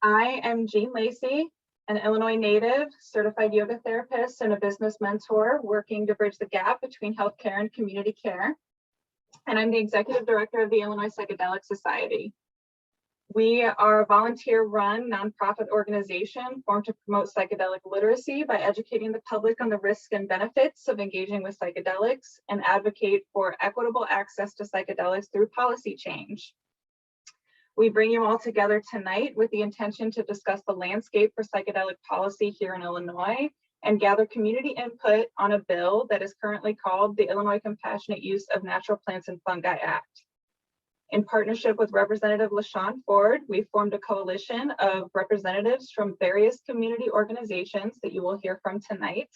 I am Jean Lacey, an Illinois native, certified yoga therapist, and a business mentor working to bridge the gap between healthcare and community care. And I'm the executive director of the Illinois Psychedelic Society. We are a volunteer-run nonprofit organization formed to promote psychedelic literacy by educating the public on the risks and benefits of engaging with psychedelics and advocate for equitable access to psychedelics through policy change. We bring you all together tonight with the intention to discuss the landscape for psychedelic policy here in Illinois and gather community input on a bill that is currently called the Illinois Compassionate Use of Natural Plants and Fungi Act. In partnership with Representative LaShawn Ford, we formed a coalition of representatives from various community organizations that you will hear from tonight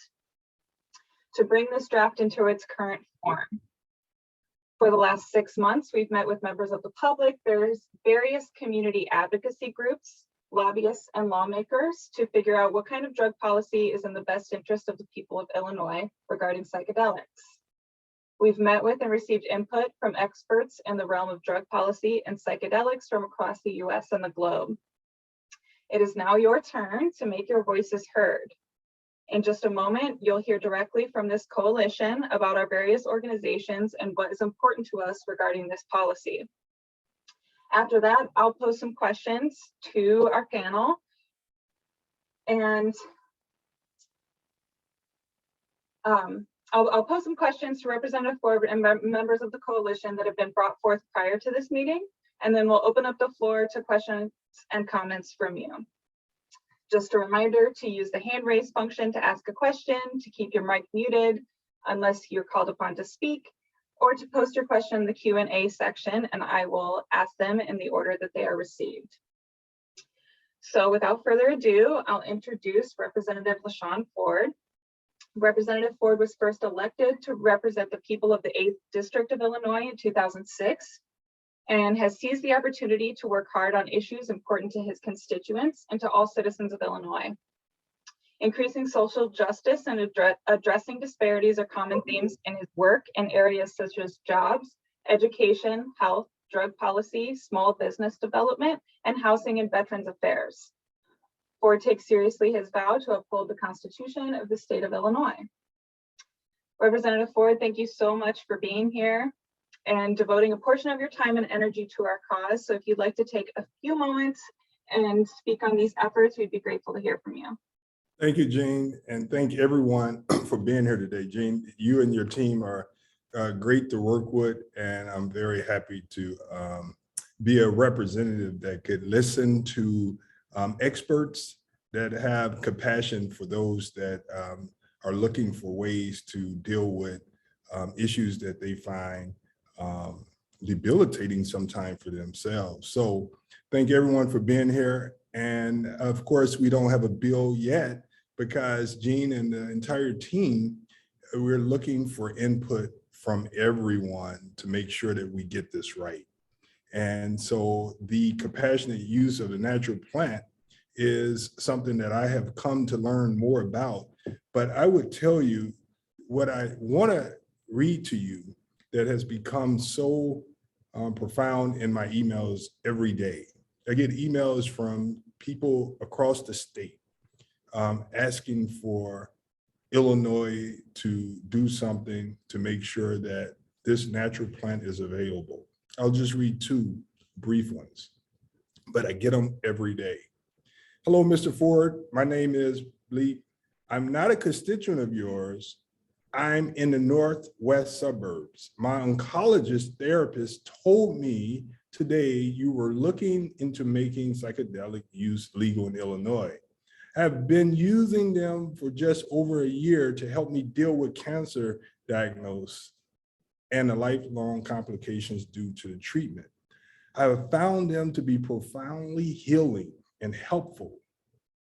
to bring this draft into its current form. For the last 6 months, we've met with members of the public, various community advocacy groups, lobbyists, and lawmakers to figure out what kind of drug policy is in the best interest of the people of Illinois regarding psychedelics. We've met with and received input from experts in the realm of drug policy and psychedelics from across the US and the globe. It is now your turn to make your voices heard. In just a moment, you'll hear directly from this coalition about our various organizations and what is important to us regarding this policy. After that, I'll pose some questions to our panel. And I'll pose some questions to Representative Ford and members of the coalition that have been brought forth prior to this meeting, and then we'll open up the floor to questions and comments from you. Just a reminder to use the hand raise function to ask a question, to keep your mic muted unless you're called upon to speak, or to post your question in the Q&A section, and I will ask them in the order that they are received. So without further ado, I'll introduce Representative LaShawn Ford. Representative Ford was first elected to represent the people of the 8th District of Illinois in 2006 and has seized the opportunity to work hard on issues important to his constituents and to all citizens of Illinois. Increasing social justice and addressing disparities are common themes in his work in areas such as jobs, education, health, drug policy, small business development, and housing and veterans affairs. Ford takes seriously his vow to uphold the Constitution of the state of Illinois. Representative Ford, thank you so much for being here and devoting a portion of your time and energy to our cause. So if you'd like to take a few moments and speak on these efforts, we'd be grateful to hear from you. Thank you, Jean, and thank everyone for being here today. Jean, you and your team are great to work with, and I'm very happy to be a representative that could listen to experts that have compassion for those that are looking for ways to deal with issues that they find debilitating sometimes for themselves. So thank everyone for being here. And of course, we don't have a bill yet because Jean and the entire team, we're looking for input from everyone to make sure that we get this right. And so the compassionate use of the natural plant is something that I have come to learn more about. But I would tell you what I want to read to you that has become so profound in my emails every day. I get emails from people across the state asking for Illinois to do something to make sure that this natural plant is available. I'll just read 2 brief ones, but I get them every day. Hello, Mr. Ford. My name is Bleep. I'm not a constituent of yours. I'm in the northwest suburbs. My oncologist therapist told me today you were looking into making psychedelic use legal in Illinois. I've been using them for just over a year to help me deal with cancer diagnosis and the lifelong complications due to the treatment. I have found them to be profoundly healing and helpful.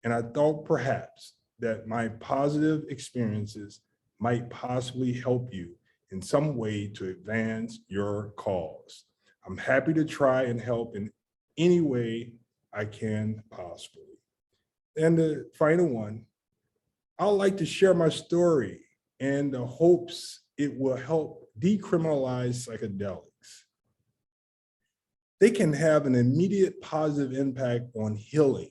And I thought perhaps that my positive experiences might possibly help you in some way to advance your cause. I'm happy to try and help in any way I can possibly. And the final one, I'd like to share my story and the hopes it will help decriminalize psychedelics. They can have an immediate positive impact on healing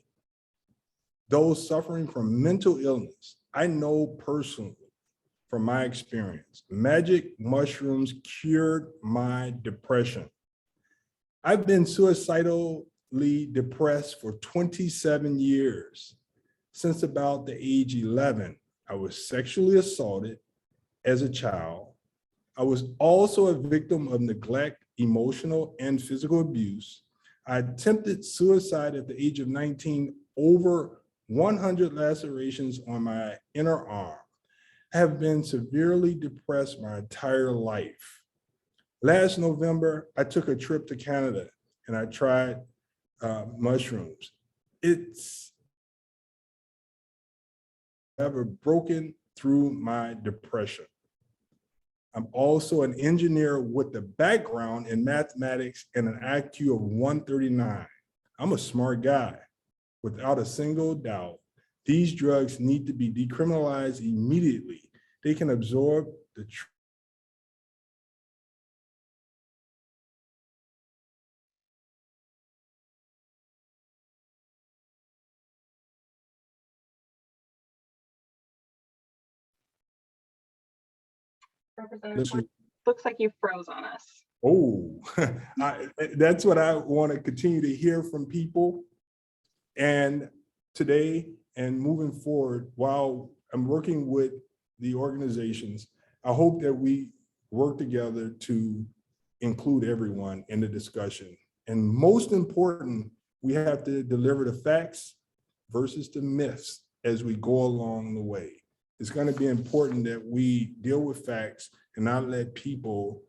those suffering from mental illness. I know personally from my experience, magic mushrooms cured my depression. I've been suicidally depressed for 27 years. Since about the age 11, I was sexually assaulted as a child. I was also a victim of neglect, emotional and physical abuse. I attempted suicide at the age of 19, over 100 lacerations on my inner arm. I have been severely depressed my entire life. Last November, I took a trip to Canada and I tried mushrooms. It's ever broken through my depression. I'm also an engineer with a background in mathematics and an IQ of 139. I'm a smart guy. Without a single doubt, these drugs need to be decriminalized immediately. They can absorb the Representative, looks like you froze on us. Oh, that's what I want to continue to hear from people. And today and moving forward, while I'm working with the organizations, I hope that we work together to include everyone in the discussion. And most important, we have to deliver the facts versus the myths as we go along the way. It's going to be important that we deal with facts and not let people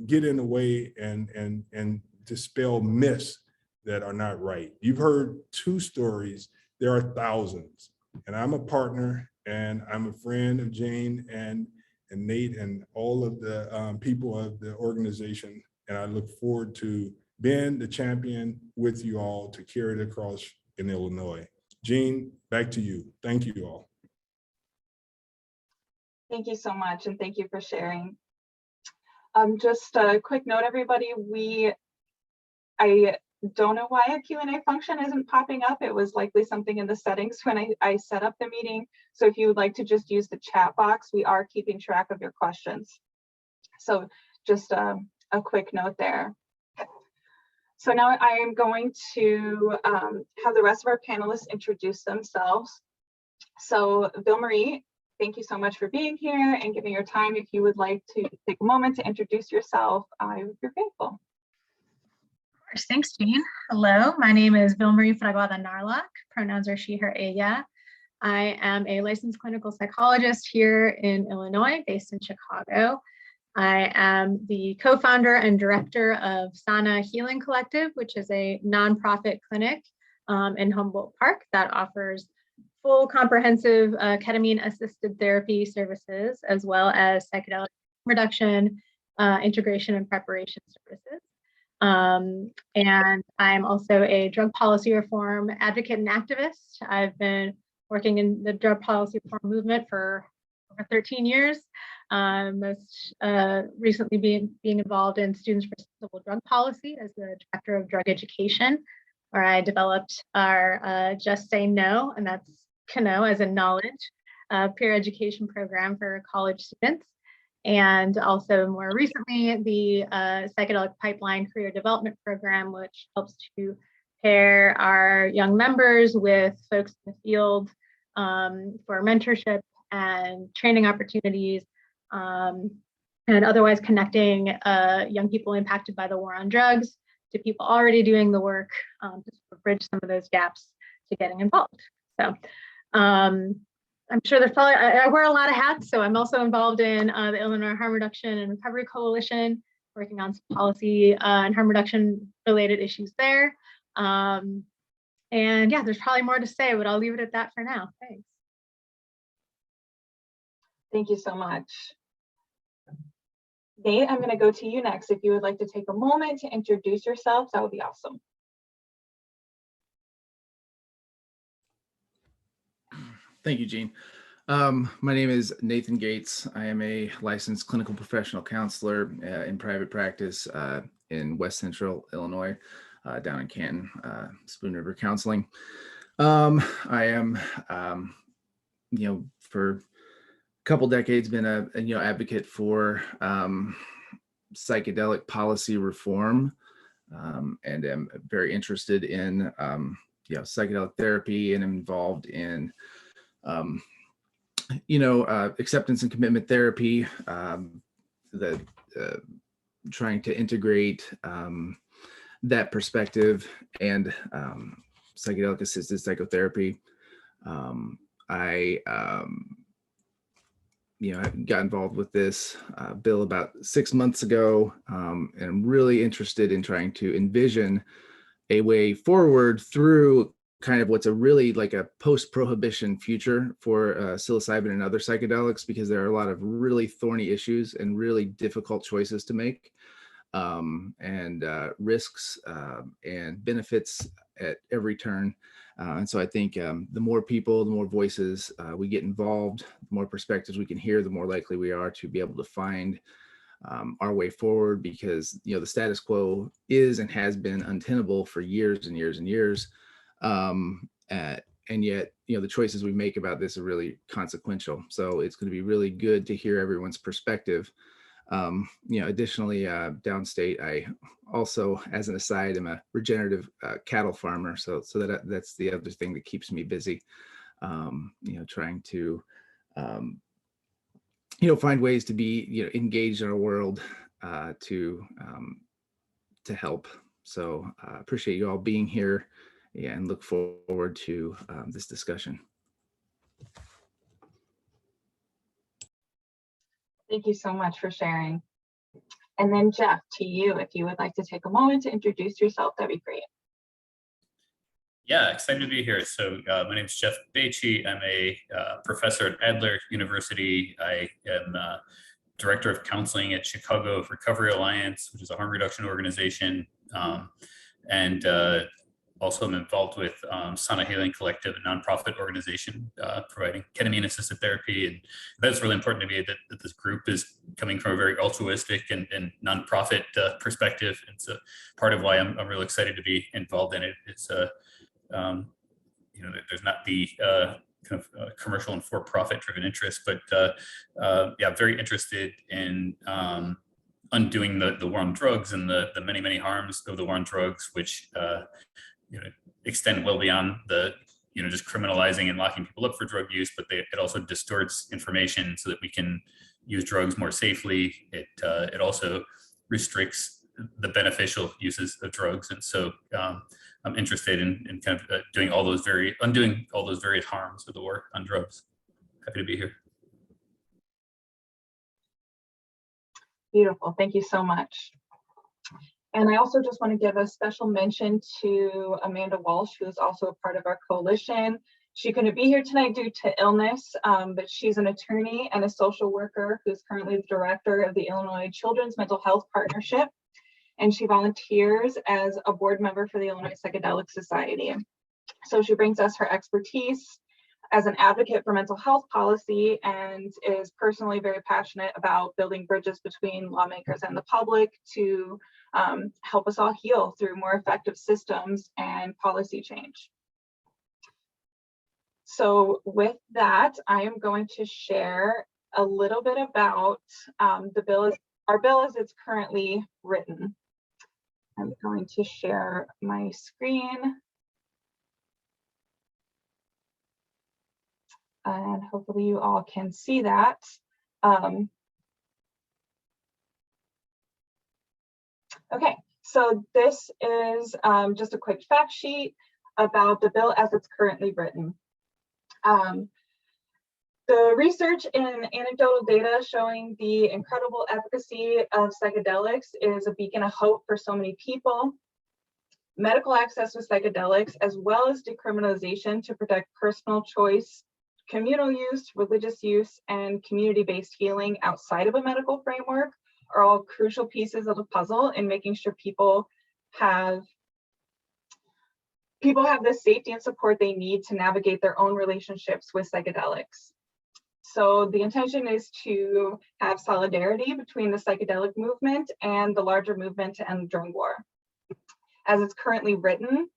get in the way and dispel myths that are not right. You've heard two stories, there are thousands. And I'm a partner and I'm a friend of Jane and Nate and all of the people of the organization. And I look forward to being the champion with you all to carry it across in Illinois. Jane, back to you. Thank you all. Thank you so much, and thank you for sharing. Just a quick note, everybody, I don't know why a Q&A function isn't popping up. It was likely something in the settings when I set up the meeting. So if you would like to just use the chat box, we are keeping track of your questions. So just a quick note there. So now I am going to have the rest of our panelists introduce themselves. So Bill Marie, thank you so much for being here and giving your time. If you would like to take a moment to introduce yourself, I would be grateful. Thanks, Jean. Hello, my name is Bill Marie Fraguada Narlock. Pronouns are she, her, ella. I am a licensed clinical psychologist here in Illinois, based in Chicago. I am the co-founder and director of Sana Healing Collective, which is a nonprofit clinic in Humboldt Park that offers full comprehensive ketamine-assisted therapy services, as well as psychedelic reduction, integration, and preparation services. And I'm also a drug policy reform advocate and activist. I've been working in the drug policy reform movement for over 13 years, most recently being involved in Students for Civil Drug Policy as the director of drug education, where I developed our Just Say No, and that's KNOW as in knowledge, peer education program for college students. And also more recently, the Psychedelic Pipeline Career Development Program, which helps to pair our young members with folks in the field for mentorship and training opportunities, and otherwise connecting young people impacted by the war on drugs to people already doing the work to sort of bridge some of those gaps to getting involved. So I'm sure there's probably, I wear a lot of hats, so I'm also involved in the Illinois Harm Reduction and Recovery Coalition, working on some policy and harm reduction related issues there. And yeah, there's probably more to say, but I'll leave it at that for now. Thanks. Thank you so much. Nate, I'm going to go to you next. If you would like to take a moment to introduce yourself, that would be awesome. Thank you, Jean. My name is Nathan Gates. I am a licensed clinical professional counselor in private practice in West Central Illinois. down in Canton, Spoon River Counseling. I am, for a couple decades been a advocate for psychedelic policy reform, and am very interested in psychedelic therapy, and am involved in acceptance and commitment therapy, trying to integrate that perspective and psychedelic assisted psychotherapy. I got involved with this bill about 6 months ago, and I'm really interested in trying to envision a way forward through kind of what's a really like a post-prohibition future for psilocybin and other psychedelics, because there are a lot of really thorny issues and really difficult choices to make, and risks and benefits at every turn. And so I think the more people, the more voices we get involved, the more perspectives we can hear, the more likely we are to be able to find our way forward, because the status quo is and has been untenable for years and years and years. And yet, the choices we make about this are really consequential. So it's going to be really good to hear everyone's perspective. Additionally, downstate, I also, as an aside, am a regenerative cattle farmer. So that's the other thing that keeps me busy, trying to, find ways to be, engaged in our world, to help. So appreciate you all being here, and look forward to this discussion. Thank you so much for sharing. And then Jeff, to you, if you would like to take a moment to introduce yourself, that'd be great. Yeah, excited to be here. So my name is Jeff Beachy. I'm a professor at Adler University. I am director of counseling at Chicago Recovery Alliance, which is a harm reduction organization. And also I'm involved with Sana Healing Collective, a nonprofit organization providing ketamine-assisted therapy. And that's really important to me, that this group is coming from a very altruistic and nonprofit perspective. And so part of why I'm really excited to be involved in it. It's there's not the kind of commercial and for-profit driven interest, but yeah, very interested in undoing the war on drugs and the many harms of the war on drugs, which extend well beyond the just criminalizing and locking people up for drug use, but it also distorts information so that we can use drugs more safely. It also restricts the beneficial uses of drugs, and so I'm interested in kind of undoing all those various harms of the war on drugs. Happy to be here. Beautiful, thank you so much. And I also just want to give a special mention to Amanda Walsh, who is also a part of our coalition. She couldn't be here tonight due to illness, but she's an attorney and a social worker who's currently the director of the Illinois Children's Mental Health Partnership. And she volunteers as a board member for the Illinois Psychedelic Society. So she brings us her expertise as an advocate for mental health policy, and is personally very passionate about building bridges between lawmakers and the public to help us all heal through more effective systems and policy change. So with that, I am going to share a little bit about our bill as it's currently written. I'm going to share my screen. And hopefully you all can see that. Okay, so this is just a quick fact sheet about the bill as it's currently written. The research and anecdotal data showing the incredible efficacy of psychedelics is a beacon of hope for so many people. Medical access with psychedelics, as well as decriminalization to protect personal choice, communal use, religious use, and community-based healing outside of a medical framework are all crucial pieces of the puzzle in making sure people have the safety and support they need to navigate their own relationships with psychedelics. So the intention is to have solidarity between the psychedelic movement and the larger movement to end the drug war. As it's currently written,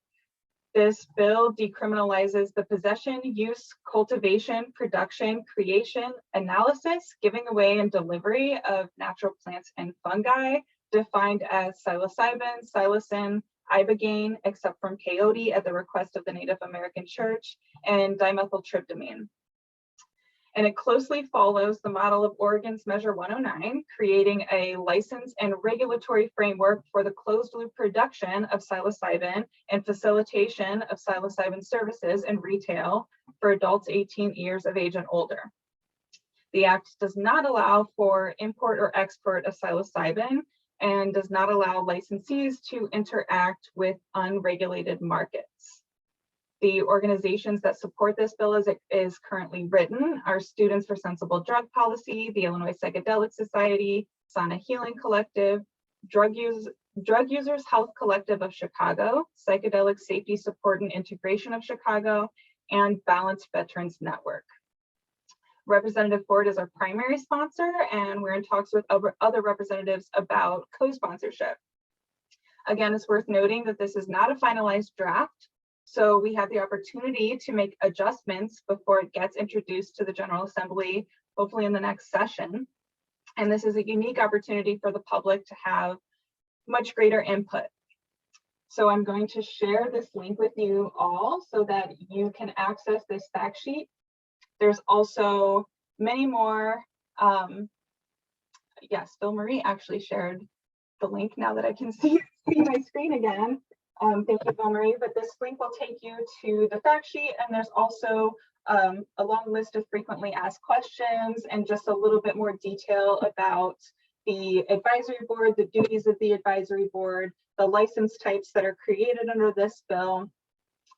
this bill decriminalizes the possession, use, cultivation, production, creation, analysis, giving away, and delivery of natural plants and fungi, defined as psilocybin, psilocin, ibogaine, except from peyote at the request of the Native American Church, and dimethyltryptamine. And it closely follows the model of Oregon's Measure 109, creating a license and regulatory framework for the closed loop production of psilocybin and facilitation of psilocybin services in retail for adults 18 years of age and older. The act does not allow for import or export of psilocybin and does not allow licensees to interact with unregulated markets. The organizations that support this bill as it is currently written are Students for Sensible Drug Policy, the Illinois Psychedelic Society, Sana Healing Collective, Drug Users Health Collective of Chicago, Psychedelic Safety Support and Integration of Chicago, and Balanced Veterans Network. Representative Ford is our primary sponsor, and we're in talks with other representatives about co-sponsorship. Again, it's worth noting that this is not a finalized draft, so we have the opportunity to make adjustments before it gets introduced to the General Assembly, hopefully in the next session. And this is a unique opportunity for the public to have much greater input. So I'm going to share this link with you all so that you can access this fact sheet. There's also many more. Yes, Phil Marie actually shared the link now that I can see my screen again. Thank you, Phil Marie, but this link will take you to the fact sheet, and there's also a long list of frequently asked questions and just a little bit more detail about the advisory board, the duties of the advisory board, the license types that are created under this bill.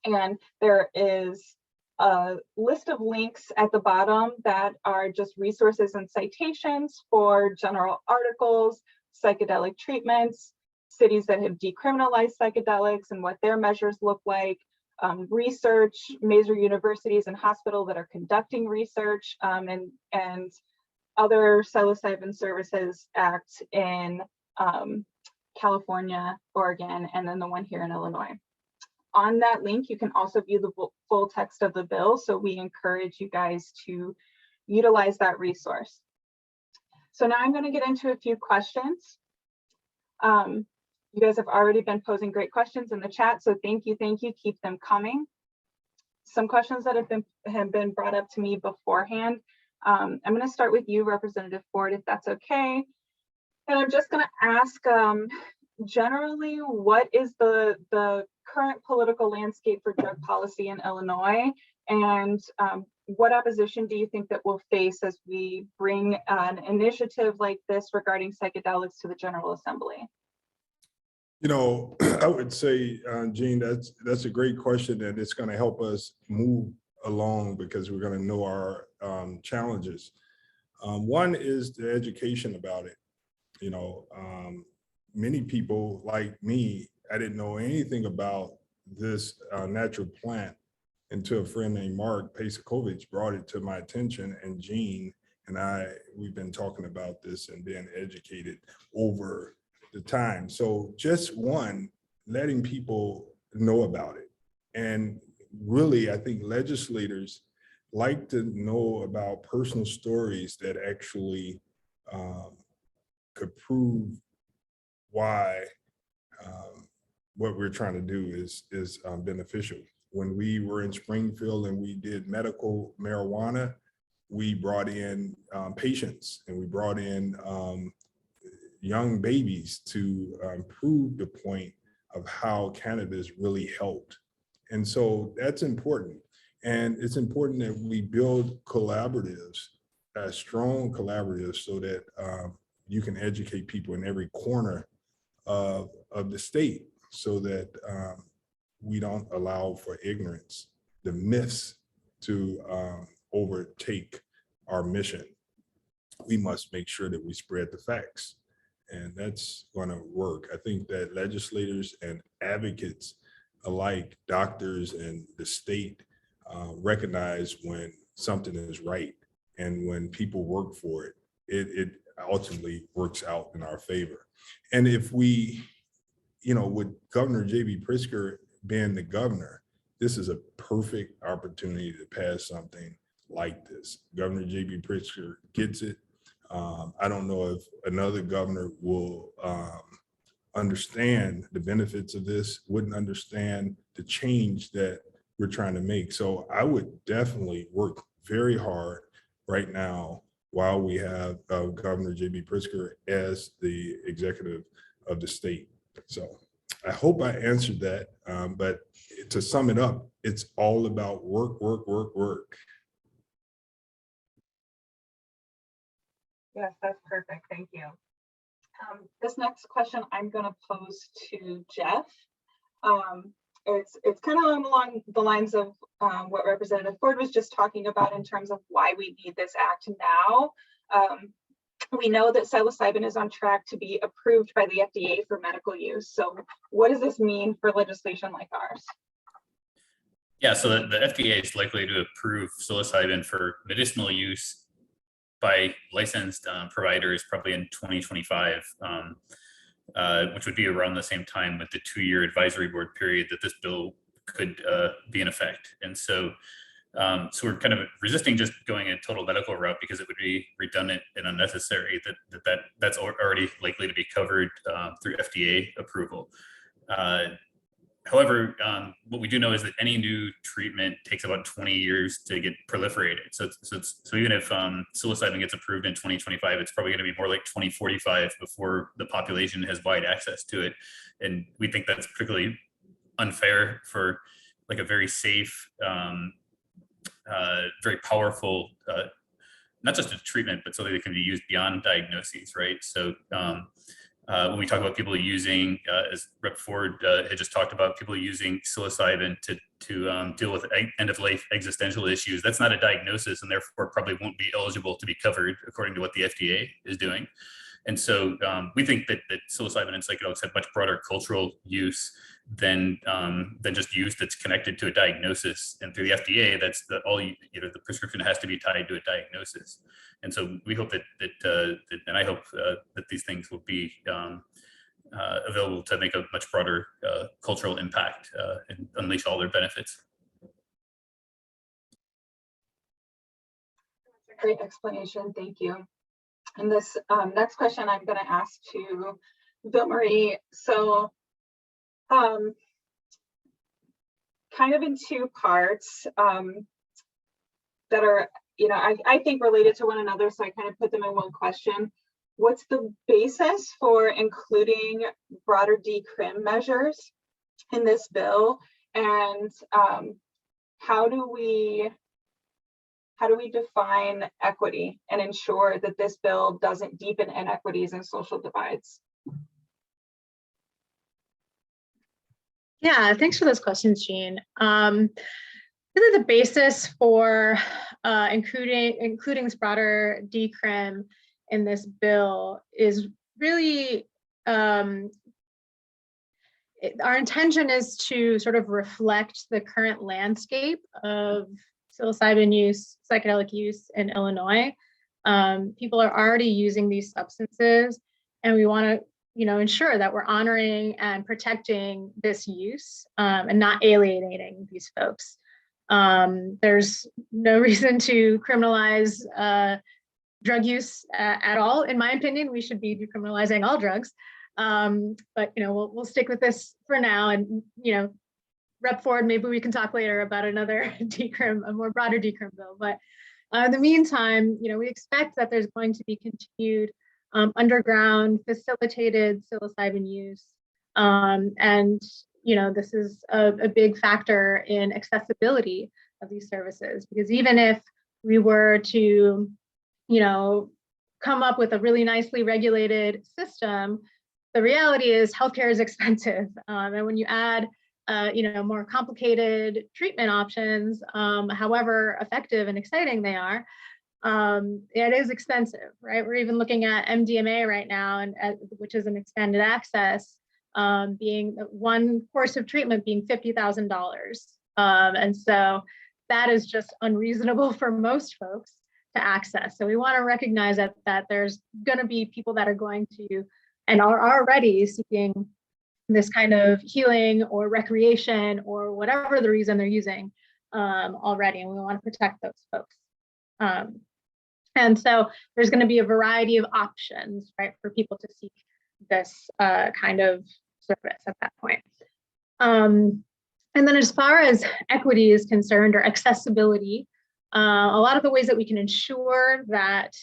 And there is a list of links at the bottom that are just resources and citations for general articles, psychedelic treatments, cities that have decriminalized psychedelics and what their measures look like, research, major universities and hospitals that are conducting research, and other psilocybin services act in California, Oregon, and then the one here in Illinois. On that link, you can also view the full text of the bill, so we encourage you guys to utilize that resource. So now I'm going to get into a few questions. You guys have already been posing great questions in the chat, so thank you, keep them coming. Some questions that have been brought up to me beforehand. I'm going to start with you, Representative Ford, if that's okay. And I'm just going to ask, generally, what is the current political landscape for drug policy in Illinois, and what opposition do you think that we'll face as we bring an initiative like this regarding psychedelics to the General Assembly? You know, I would say, Jean, that's a great question, and it's going to help us move along because we're going to know our challenges. One is the education about it. You know, many people like me, I didn't know anything about this natural plant until a friend named Mark Pasakovich brought it to my attention, and Jean and we've been talking about this and being educated over the time. So just one, letting people know about it. And really, I think legislators like to know about personal stories that actually could prove why what we're trying to do is beneficial. When we were in Springfield and we did medical marijuana, we brought in patients and we brought in young babies to prove the point of how cannabis really helped. And so that's important. And it's important that we build collaboratives, strong collaboratives, so that you can educate people in every corner of the state, so that we don't allow for ignorance, the myths to overtake our mission. We must make sure that we spread the facts. And that's going to work. I think that legislators and advocates alike, doctors and the state, recognize when something is right, and when people work for it, it ultimately works out in our favor. And if we with Governor J.B. Pritzker being the governor, this is a perfect opportunity to pass something like this. Governor J.B. Pritzker gets it. I don't know if another governor will understand the benefits of this, wouldn't understand the change that we're trying to make. So I would definitely work very hard right now while we have Governor J.B. Pritzker as the executive of the state. So I hope I answered that, but to sum it up, it's all about work, work, work, work. Yes, that's perfect. Thank you. This next question I'm going to pose to Jeff. It's kind of along the lines of what Representative Ford was just talking about in terms of why we need this act now. We know that psilocybin is on track to be approved by the FDA for medical use. So what does this mean for legislation like ours? Yeah, so the FDA is likely to approve psilocybin for medicinal use by licensed providers probably in 2025, which would be around the same time with the 2-year advisory board period that this bill could be in effect. And so we're kind of resisting just going a total medical route because it would be redundant and unnecessary. That's already likely to be covered through FDA approval. However, what we do know is that any new treatment takes about 20 years to get proliferated. So even if psilocybin gets approved in 2025, it's probably going to be more like 2045 before the population has wide access to it. And we think that's particularly unfair for like a very safe, very powerful, not just a treatment, but something that can be used beyond diagnoses, right? So when we talk about people using, as Rep. Ford had just talked about, people using psilocybin to deal with end-of-life existential issues, that's not a diagnosis and therefore probably won't be eligible to be covered according to what the FDA is doing. And so we think that psilocybin and psychedelics have much broader cultural use than just use that's connected to a diagnosis. And through the FDA, that's the prescription has to be tied to a diagnosis. And so we hope that and I hope that these things will be available to make a much broader cultural impact and unleash all their benefits. That's a great explanation. Thank you. And this next question I'm going to ask to Bill Marie. So kind of in two parts that are, I think related to one another. So I kind of put them in one question. What's the basis for including broader decrim measures in this bill? And how do we define equity and ensure that this bill doesn't deepen inequities and social divides? Yeah, thanks for those questions, Jean. Really the basis for including this broader decrim in this bill is really, our intention is to sort of reflect the current landscape of psilocybin use, psychedelic use in Illinois. People are already using these substances, and we want to ensure that we're honoring and protecting this use and not alienating these folks. There's no reason to criminalize drug use at all. In my opinion, we should be decriminalizing all drugs. But we'll stick with this for now. And Rep. Ford, maybe we can talk later about another decrim, a more broader decrim bill. But in the meantime, we expect that there's going to be continued underground facilitated psilocybin use. And this is a big factor in accessibility of these services, because even if we were to, come up with a really nicely regulated system, the reality is healthcare is expensive. And when you add, more complicated treatment options, however effective and exciting they are, it is expensive, right? We're even looking at MDMA right now, and which is an expanded access, being one course of treatment being $50,000. And so that is just unreasonable for most folks to access. So we want to recognize that there's going to be people that are going to and are already seeking this kind of healing or recreation or whatever the reason they're using already, and we want to protect those folks. And so there's going to be a variety of options, right, for people to seek this kind of service at that point. And then as far as equity is concerned, or accessibility, a lot of the ways that we can ensure that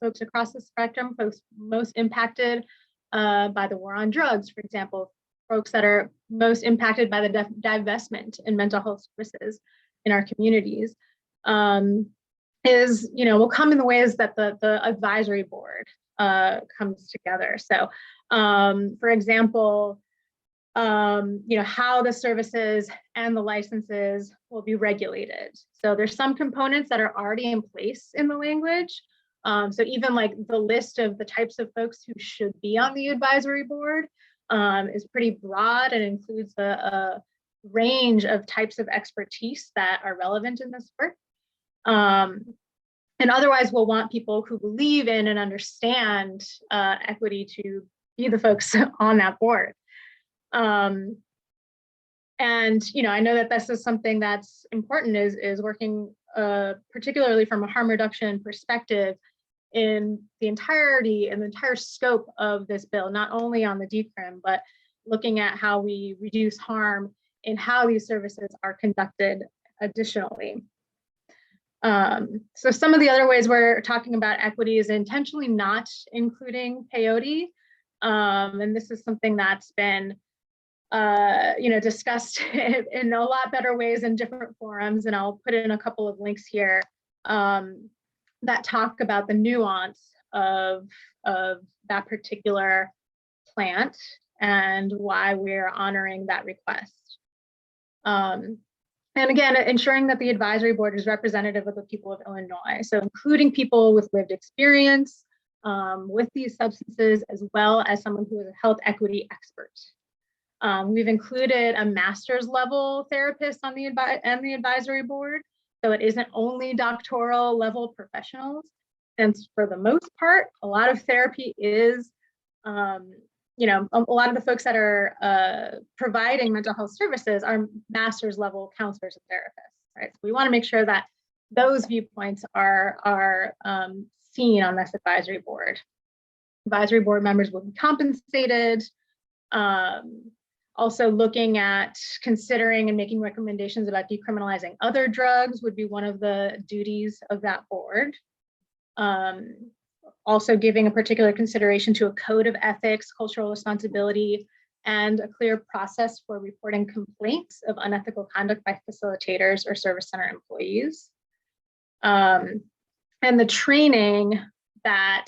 folks across the spectrum, folks most impacted by the war on drugs, for example, folks that are most impacted by the divestment in mental health services in our communities, is, will come in the ways that the advisory board comes together. So, for example, how the services and the licenses will be regulated. So there's some components that are already in place in the language. So even like the list of the types of folks who should be on the advisory board is pretty broad and includes a range of types of expertise that are relevant in this work. And otherwise, we'll want people who believe in and understand equity to be the folks on that board. And I know that this is something that's important, is working particularly from a harm reduction perspective in the entirety and the entire scope of this bill, not only on the decrim, but looking at how we reduce harm in how these services are conducted additionally. So some of the other ways we're talking about equity is intentionally not including peyote. And this is something that's been discussed in a lot better ways in different forums. And I'll put in a couple of links here that talk about the nuance of that particular plant and why we're honoring that request. And again, ensuring that the advisory board is representative of the people of Illinois. So including people with lived experience with these substances, as well as someone who is a health equity expert. We've included a master's level therapist on the advisory board. So it isn't only doctoral level professionals. Since for the most part, a lot of therapy is, a lot of the folks that are providing mental health services are master's level counselors and therapists, right? So we want to make sure that those viewpoints are seen on this advisory board. Advisory board members will be compensated. Also looking at considering and making recommendations about decriminalizing other drugs would be one of the duties of that board. Also giving a particular consideration to a code of ethics, cultural responsibility, and a clear process for reporting complaints of unethical conduct by facilitators or service center employees. And the training that,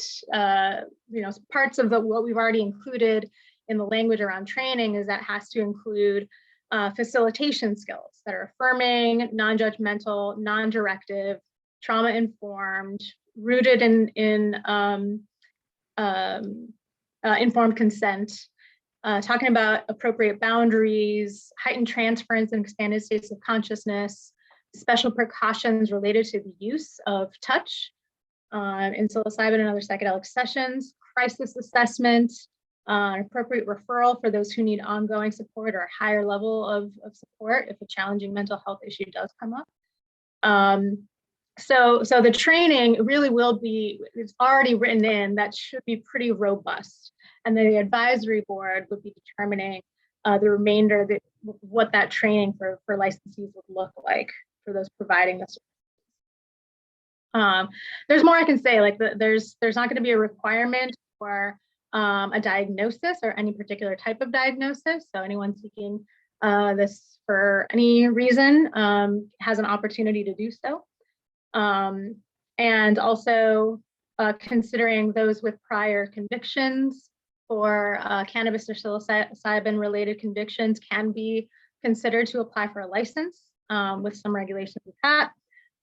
parts of what we've already included in the language around training is that has to include facilitation skills that are affirming, non-judgmental, non-directive, trauma-informed, rooted in informed consent, talking about appropriate boundaries, heightened transference and expanded states of consciousness, special precautions related to the use of touch in psilocybin and other psychedelic sessions, crisis assessment, appropriate referral for those who need ongoing support or a higher level of support if a challenging mental health issue does come up. So the training really will be, it's already written in, that should be pretty robust. And then the advisory board would be determining the remainder, what that training for licensees would look like for those providing this. There's more I can say, like there's not going to be a requirement for a diagnosis or any particular type of diagnosis. So anyone seeking this for any reason has an opportunity to do so. And also considering those with prior convictions for cannabis or psilocybin related convictions can be considered to apply for a license with some regulations with that.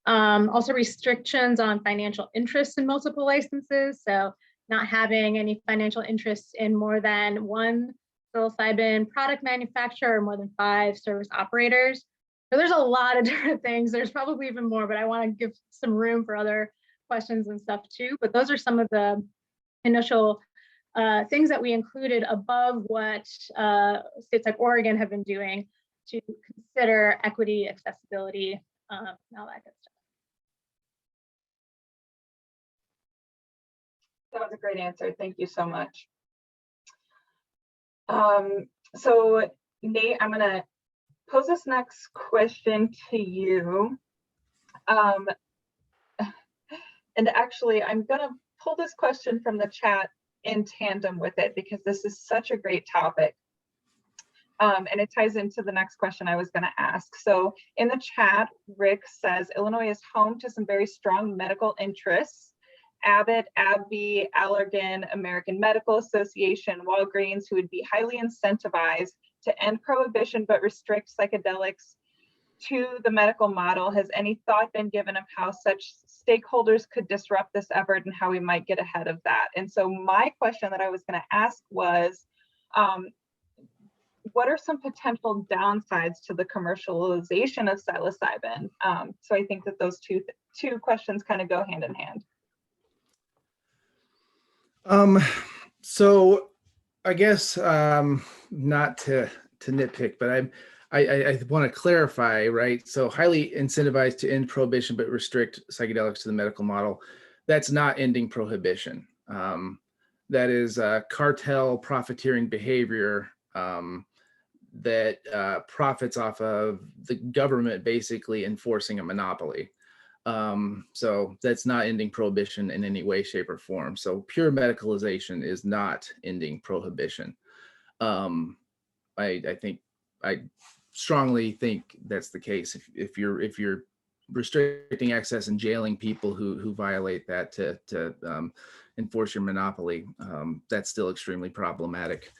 Also restrictions on financial interests in multiple licenses. So not having any financial interests in more than one psilocybin product manufacturer or more than 5 service operators. So there's a lot of different things. There's probably even more, but I want to give some room for other questions and stuff too. But those are some of the initial things that we included above what states like Oregon have been doing to consider equity, accessibility, and all that good stuff. That was a great answer. Thank you so much. So Nate, I'm gonna pose this next question to you. And actually, I'm gonna pull this question from the chat in tandem with it because this is such a great topic. And it ties into the next question I was gonna ask. So in the chat, Rick says, Illinois is home to some very strong medical interests. Abbott, AbbVie, Allergan, American Medical Association, Walgreens, who would be highly incentivized to end prohibition but restrict psychedelics to the medical model. Has any thought been given of how such stakeholders could disrupt this effort and how we might get ahead of that? And so my question that I was going to ask was, what are some potential downsides to the commercialization of psilocybin? So I think that those two questions kind of go hand in hand. So I guess not to nitpick, but I want to clarify, right? So highly incentivized to end prohibition but restrict psychedelics to the medical model. That's not ending prohibition. That is cartel profiteering behavior that profits off of the government basically enforcing a monopoly. So that's not ending prohibition in any way, shape, or form. So pure medicalization is not ending prohibition. I strongly think that's the case. If you're restricting access and jailing people who violate that to enforce your monopoly, that's still extremely problematic.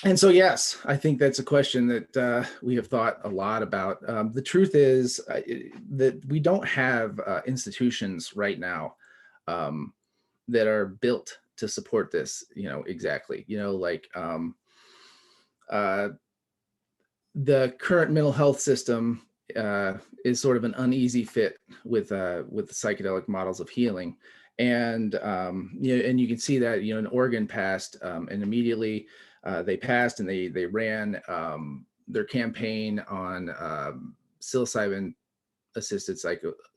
And so, yes, I think that's a question that we have thought a lot about. The truth is that we don't have institutions right now that are built to support this, exactly, like the current mental health system is sort of an uneasy fit with the psychedelic models of healing. And, and you can see that, in Oregon passed and immediately they passed and they ran their campaign on psilocybin assisted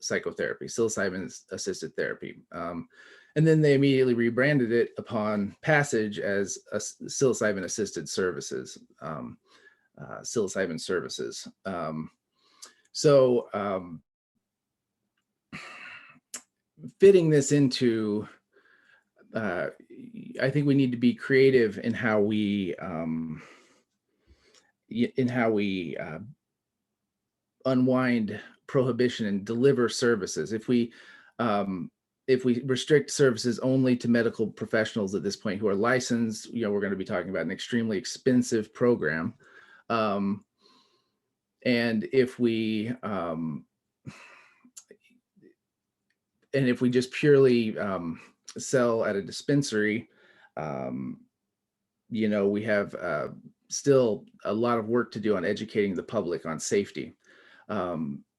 psychotherapy, psilocybin assisted therapy. And then they immediately rebranded it upon passage as psilocybin assisted services, psilocybin services. So fitting this into, I think we need to be creative in how we unwind prohibition and deliver services. If we restrict services only to medical professionals at this point who are licensed, we're going to be talking about an extremely expensive program. And if we just purely sell at a dispensary, we have still a lot of work to do on educating the public on safety.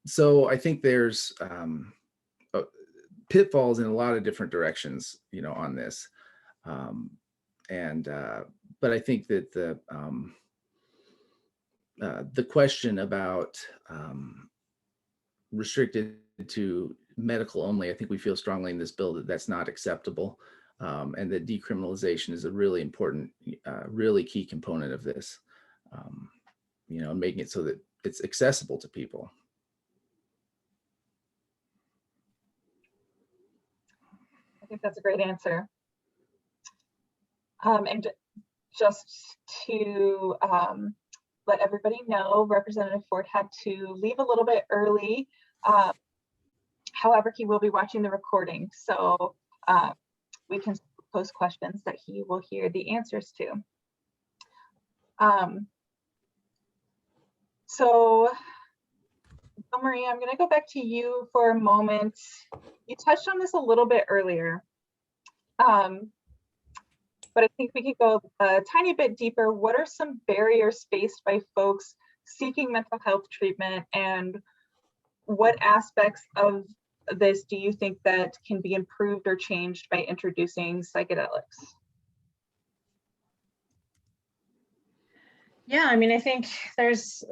So I think there's pitfalls in a lot of different directions, on this. But I think that the question about restricted to medical only, I think we feel strongly in this bill that that's not acceptable, and that decriminalization is a really important, really key component of this, and making it so that it's accessible to people. I think that's a great answer. And just to let everybody know, Representative Ford had to leave a little bit early. However, he will be watching the recording, so we can post questions that he will hear the answers to. So, Maria, I'm going to go back to you for a moment. You touched on this a little bit earlier, but I think we could go a tiny bit deeper. What are some barriers faced by folks seeking mental health treatment, and what aspects of this do you think that can be improved or changed by introducing psychedelics? Yeah, I mean, I think there's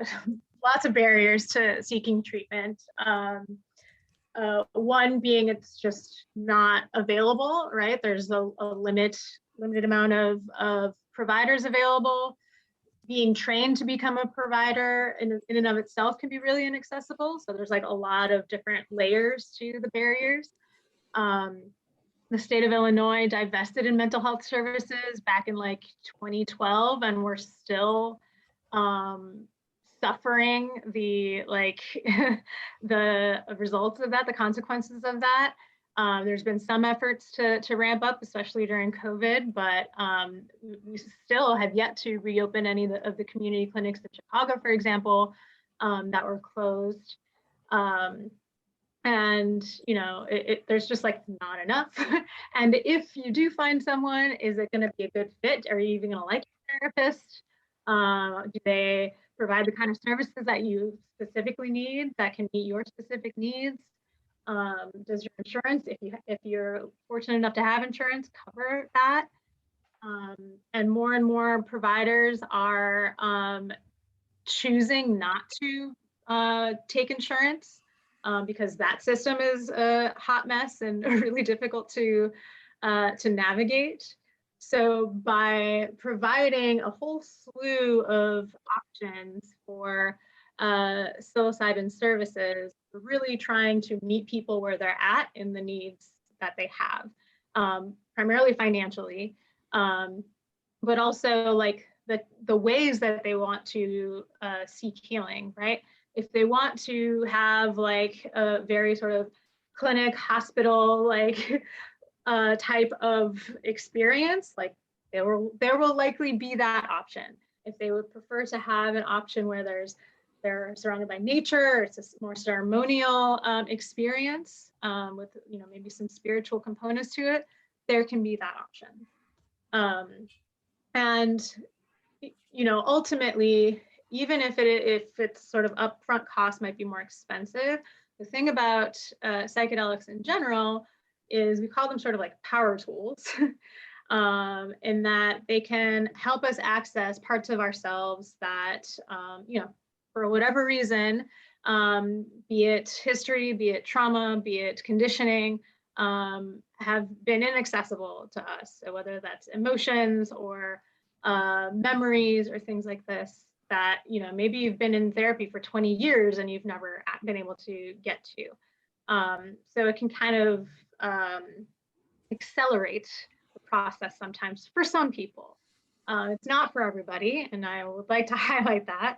lots of barriers to seeking treatment. One being it's just not available, right? There's a limited amount of providers available. Being trained to become a provider in and of itself can be really inaccessible. So there's like a lot of different layers to the barriers. The state of Illinois divested in mental health services back in like 2012, and we're still suffering the the results of that, the consequences of that. There's been some efforts to ramp up, especially during COVID, but we still have yet to reopen any of the community clinics in Chicago, for example, that were closed. And there's just like not enough. And if you do find someone, is it going to be a good fit? Are you even going to like your therapist? Do they provide the kind of services that you specifically need that can meet your specific needs? Does your insurance, if you're fortunate enough to have insurance, cover that? And more providers are choosing not to take insurance because that system is a hot mess and really difficult to navigate. So by providing a whole slew of options for psilocybin services, we're really trying to meet people where they're at in the needs that they have, primarily financially, but also like the ways that they want to seek healing, right? If they want to have like a very sort of clinic, hospital, like type of experience, like there will likely be that option. If they would prefer to have an option where they're surrounded by nature, it's a more ceremonial experience with maybe some spiritual components to it, there can be that option. And ultimately, even if it's sort of upfront cost might be more expensive, the thing about psychedelics in general is we call them sort of like power tools, in that they can help us access parts of ourselves that, for whatever reason, be it history, be it trauma, be it conditioning, have been inaccessible to us. So whether that's emotions or memories or things like this that, maybe you've been in therapy for 20 years and you've never been able to get to. So it can kind of accelerate the process sometimes for some people. It's not for everybody, and I would like to highlight that.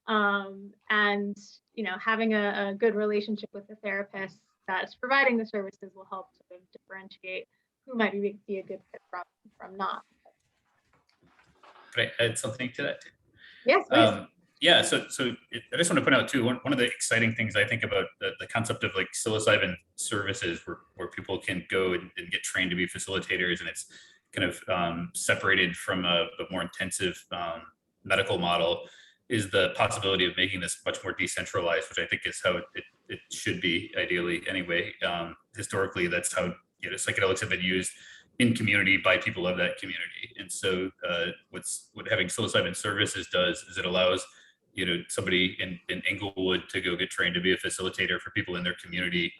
And having a good relationship with the therapist that's providing the services will help sort of differentiate who might be a good fit from not. Could I add something to that? Yes, please. Yeah, so I just want to point out too, one of the exciting things I think about the concept of like psilocybin services where people can go and get trained to be facilitators, and it's kind of separated from a more intensive medical model, is the possibility of making this much more decentralized, which I think is how it should be ideally anyway. Historically, that's how psychedelics have been used in community by people of that community. And so what having psilocybin services does is it allows somebody in Englewood to go get trained to be a facilitator for people in their community,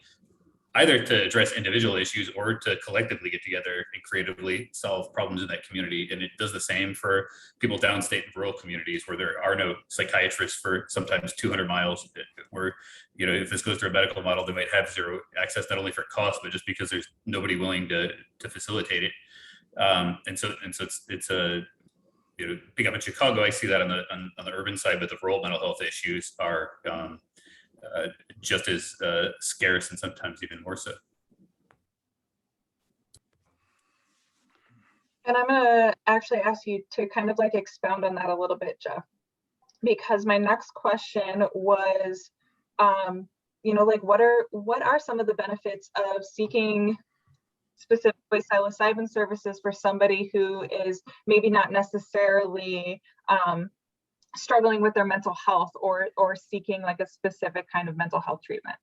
either to address individual issues or to collectively get together and creatively solve problems in that community. And it does the same for people downstate in rural communities where there are no psychiatrists for sometimes 200 miles, where, if this goes through a medical model, they might have zero access, not only for cost, but just because there's nobody willing to facilitate it. And so it's a, picking up in Chicago, I see that on the urban side, but the rural mental health issues are just as scarce and sometimes even more so. And I'm gonna actually ask you to kind of like expound on that a little bit, Jeff, because my next question was, like what are some of the benefits of seeking specifically psilocybin services for somebody who is maybe not necessarily struggling with their mental health or seeking like a specific kind of mental health treatment?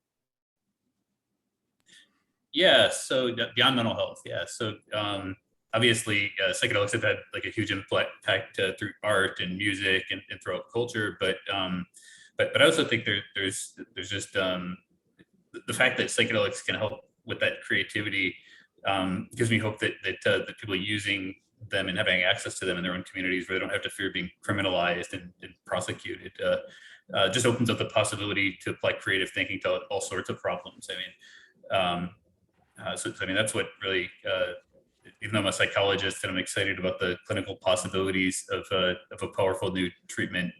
Yeah, so beyond mental health, yeah. So obviously, psychedelics have had like a huge impact through art and music and throughout culture. But I also think there's just the fact that psychedelics can help with that creativity gives me hope that people using them and having access to them in their own communities where they don't have to fear being criminalized and prosecuted just opens up the possibility to apply creative thinking to all sorts of problems. I mean, so I mean, that's what really, even though I'm a psychologist and I'm excited about the clinical possibilities of a powerful new treatment,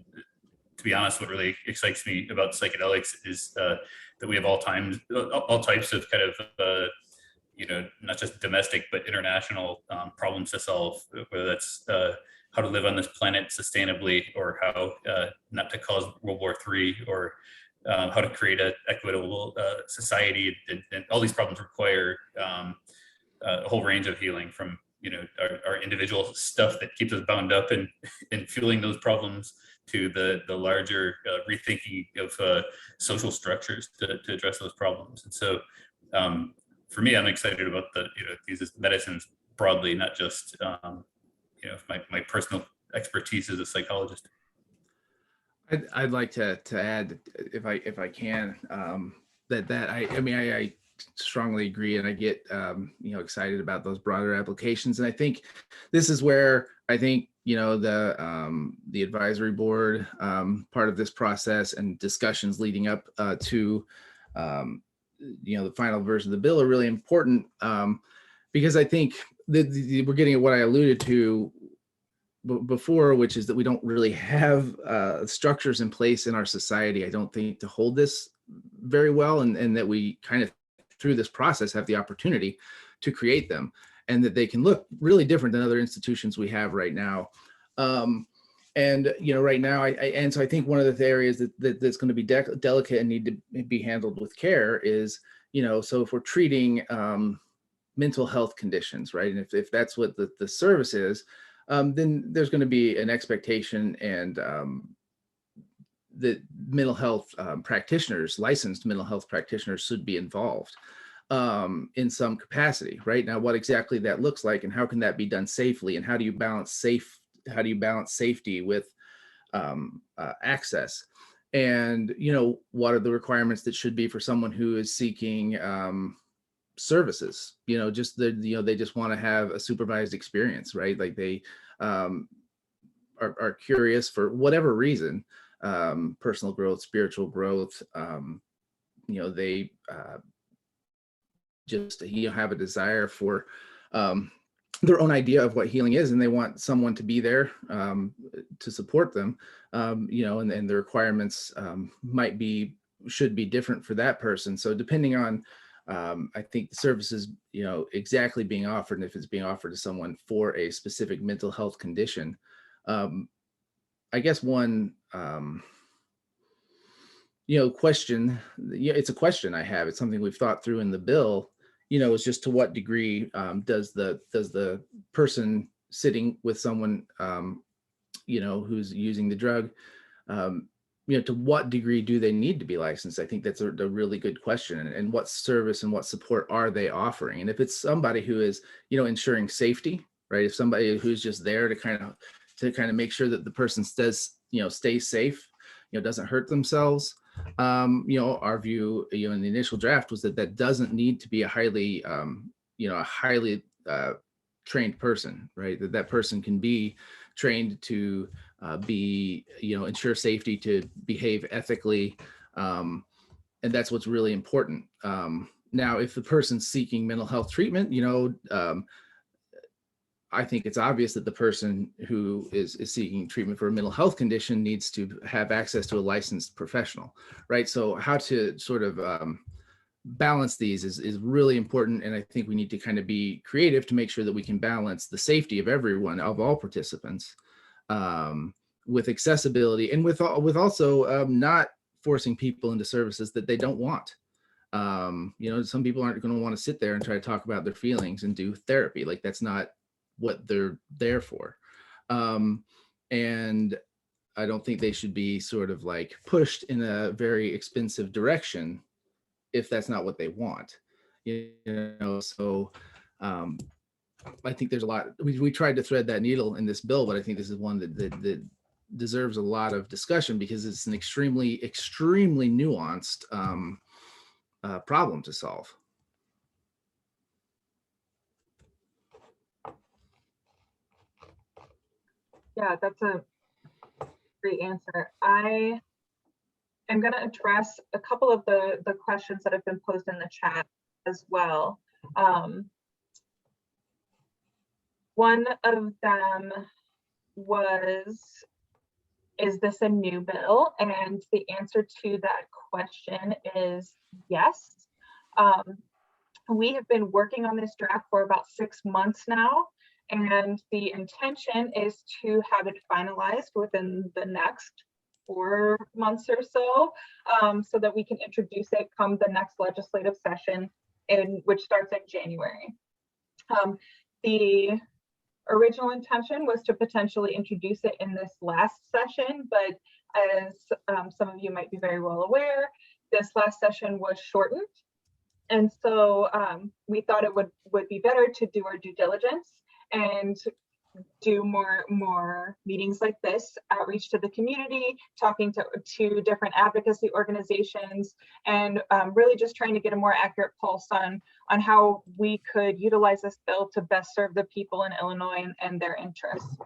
to be honest, what really excites me about psychedelics is that we have all types of kind of, not just domestic, but international problems to solve, whether that's how to live on this planet sustainably or how not to cause World War III or how to create an equitable society. And all these problems require a whole range of healing from, our individual stuff that keeps us bound up and fueling those problems to the larger rethinking of social structures to address those problems. And so for me, I'm excited about these medicines broadly, not just, my personal expertise as a psychologist. I'd like to add, if I can, I strongly agree, and I get excited about those broader applications. And I think this is where I think the advisory board part of this process and discussions leading up to the final version of the bill are really important, because I think that we're getting at what I alluded to before, which is that we don't really have structures in place in our society, I don't think, to hold this very well, and that we kind of through this process have the opportunity to create them, and that they can look really different than other institutions we have right now. Right now, so I think one of the areas that's going to be delicate and need to be handled with care is, so if we're treating mental health conditions, right, and if that's what the service is, then there's going to be an expectation and that mental health practitioners, licensed mental health practitioners, should be involved in some capacity. Right now, what exactly that looks like and how can that be done safely, and how do you balance safety with access, and what are the requirements that should be for someone who is seeking services, they just want to have a supervised experience, right? Like they are curious for whatever reason, personal growth, spiritual growth, they just have a desire for their own idea of what healing is, and they want someone to be there to support them, and the requirements should be different for that person. So depending on I think the services, exactly being offered, and if it's being offered to someone for a specific mental health condition, I guess one, question, it's a question I have. It's something we've thought through in the bill, is just to what degree does the person sitting with someone, who's using the drug, to what degree do they need to be licensed? I think that's a really good question. And what service and what support are they offering? And if it's somebody who is, ensuring safety, right? If somebody who's just there to kind of make sure that the person stays safe, doesn't hurt themselves. Our view, in the initial draft was that doesn't need to be a highly trained person, right? That person can be trained to ensure safety, to behave ethically. And that's what's really important. Now, if the person's seeking mental health treatment, I think it's obvious that the person who is seeking treatment for a mental health condition needs to have access to a licensed professional, right? So how to sort of balance these is really important. And I think we need to kind of be creative to make sure that we can balance the safety of everyone, of all participants, with accessibility, and with also not forcing people into services that they don't want. Some people aren't going to want to sit there and try to talk about their feelings and do therapy. Like, that's not what they're there for. And I don't think they should be sort of like pushed in a very expensive direction if that's not what they want. So I think there's a lot, we tried to thread that needle in this bill, but I think this is one that deserves a lot of discussion because it's an extremely nuanced problem to solve. Yeah, that's a great answer. I am going to address a couple of the questions that have been posed in the chat as well. One of them was, is this a new bill? And the answer to that question is yes. We have been working on this draft for about 6 months now, and the intention is to have it finalized within the next 4 months or so, so that we can introduce it come the next legislative session, which starts in January. The original intention was to potentially introduce it in this last session, but as some of you might be very well aware, this last session was shortened. And so we thought it would be better to do our due diligence and do more meetings like this, outreach to the community, talking to different advocacy organizations, and really just trying to get a more accurate pulse on how we could utilize this bill to best serve the people in Illinois and their interests.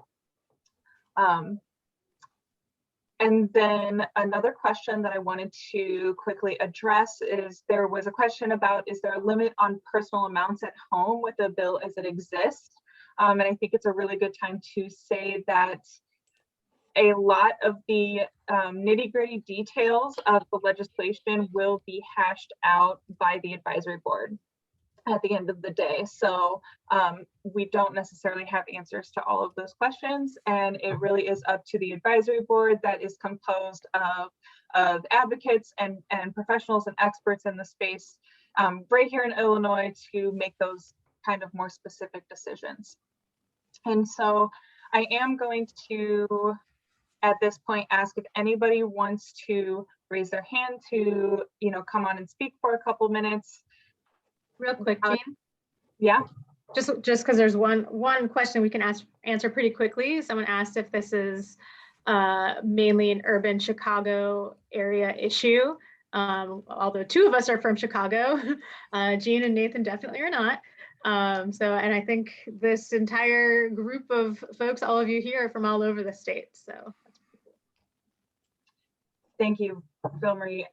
And then another question that I wanted to quickly address is, there was a question about, is there a limit on personal amounts at home with the bill as it exists? And I think it's a really good time to say that a lot of the nitty-gritty details of the legislation will be hashed out by the advisory board at the end of the day. So we don't necessarily have answers to all of those questions, and it really is up to the advisory board that is composed of advocates and professionals and experts in the space right here in Illinois to make those kind of more specific decisions. And so I am going to, at this point, ask if anybody wants to raise their hand to, come on and speak for a couple minutes. Real quick, Jean. Yeah. Just because there's one question we can answer pretty quickly. Someone asked if this is mainly an urban Chicago area issue. Although 2 of us are from Chicago, Jean and Nathan definitely are not. And I think this entire group of folks, all of you here, are from all over the state. So that's pretty cool. Thank you, Bill Marie.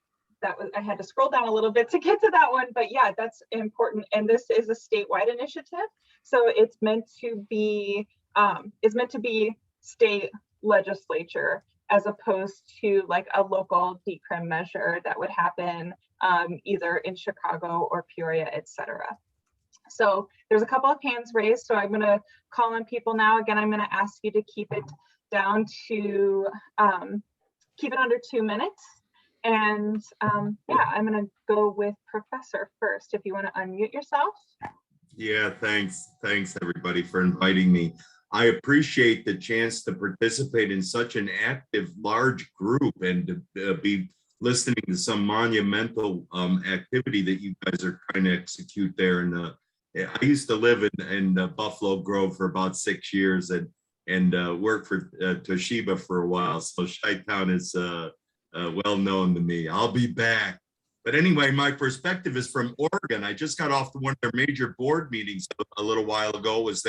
I had to scroll down a little bit to get to that one, but yeah, that's important. And this is a statewide initiative, so it's meant to be state legislature as opposed to like a local decrim measure that would happen either in Chicago or Peoria, etc. So there's a couple of hands raised, so I'm going to call on people now. Again, I'm going to ask you to keep it down to keep it under 2 minutes. And yeah, I'm going to go with Professor first, if you want to unmute yourself. Yeah, thanks. Thanks, everybody, for inviting me. I appreciate the chance to participate in such an active, large group and to be listening to some monumental activity that you guys are trying to execute there. I used to live in Buffalo Grove for about 6 years and worked for Toshiba for a while. So Chi-Town is well known to me. I'll be back. But anyway, my perspective is from Oregon. I just got off one of their major board meetings a little while ago. Was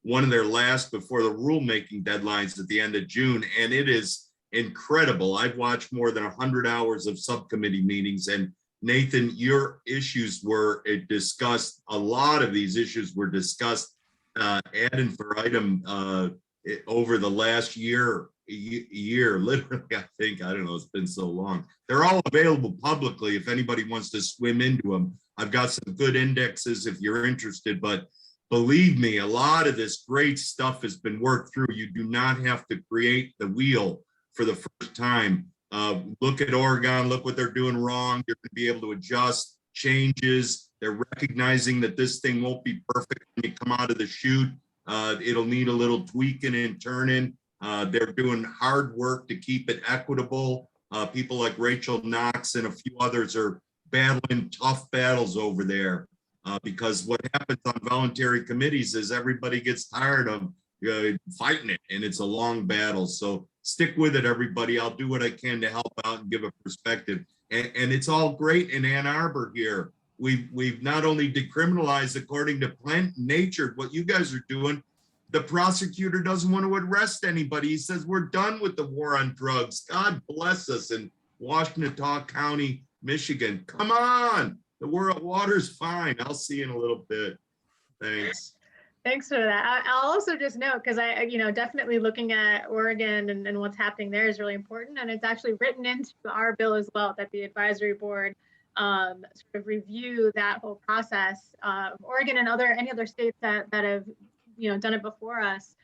one of their last before the rulemaking deadlines at the end of June. And it is incredible. I've watched more than 100 hours of subcommittee meetings. And Nathan, your issues were discussed. A lot of these issues were discussed ad infinitum over the last year, literally. I don't know, it's been so long. They're all available publicly if anybody wants to swim into them. I've got some good indexes if you're interested, but believe me, a lot of this great stuff has been worked through. You do not have to create the wheel for the first time. Look at Oregon, look what they're doing wrong. You're going to be able to adjust changes. They're recognizing that this thing won't be perfect when you come out of the chute. It'll need a little tweaking and turning. They're doing hard work to keep it equitable. People like Rachel Knox and a few others are battling tough battles over there. because what happens on voluntary committees is everybody gets tired of fighting it, and it's a long battle. So stick with it, everybody. I'll do what I can to help out and give a perspective. And it's all great in Ann Arbor here. We've not only decriminalized according to plant nature, what you guys are doing. The prosecutor doesn't want to arrest anybody. He says we're done with the war on drugs. God bless us in Washtenaw County, Michigan. Come on, the world water's fine. I'll see you in a little bit. Thanks. Thanks for that. I'll also just note, because definitely looking at Oregon and what's happening there is really important. And it's actually written into our bill as well, that the advisory board sort of review that whole process. Oregon and any other states that have done it before us,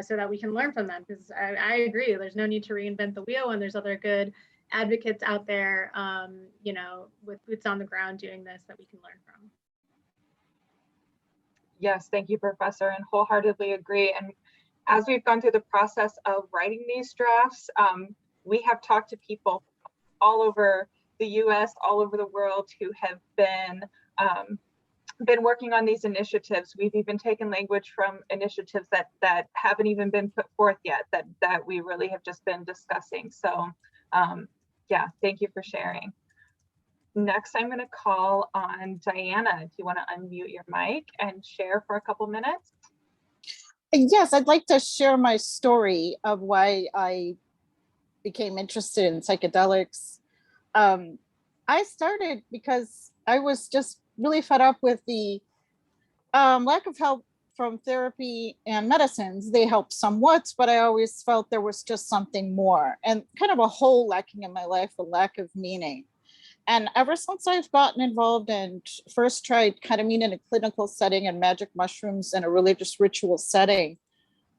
so that we can learn from them. Because I agree, there's no need to reinvent the wheel, and there's other good advocates out there, with boots on the ground doing this that we can learn from. Yes, thank you, Professor, and wholeheartedly agree. And as we've gone through the process of writing these drafts, we have talked to people all over the US, all over the world, who have been working on these initiatives. We've even taken language from initiatives that haven't even been put forth yet, that we really have just been discussing. So yeah, thank you for sharing. Next, I'm going to call on Diana. If you want to unmute your mic and share for a couple minutes. Yes, I'd like to share my story of why I became interested in psychedelics. I started because I was just really fed up with the lack of help from therapy and medicines. They help somewhat, but I always felt there was just something more, and kind of a hole lacking in my life, a lack of meaning. And ever since I've gotten involved and first tried ketamine in a clinical setting and magic mushrooms in a religious ritual setting,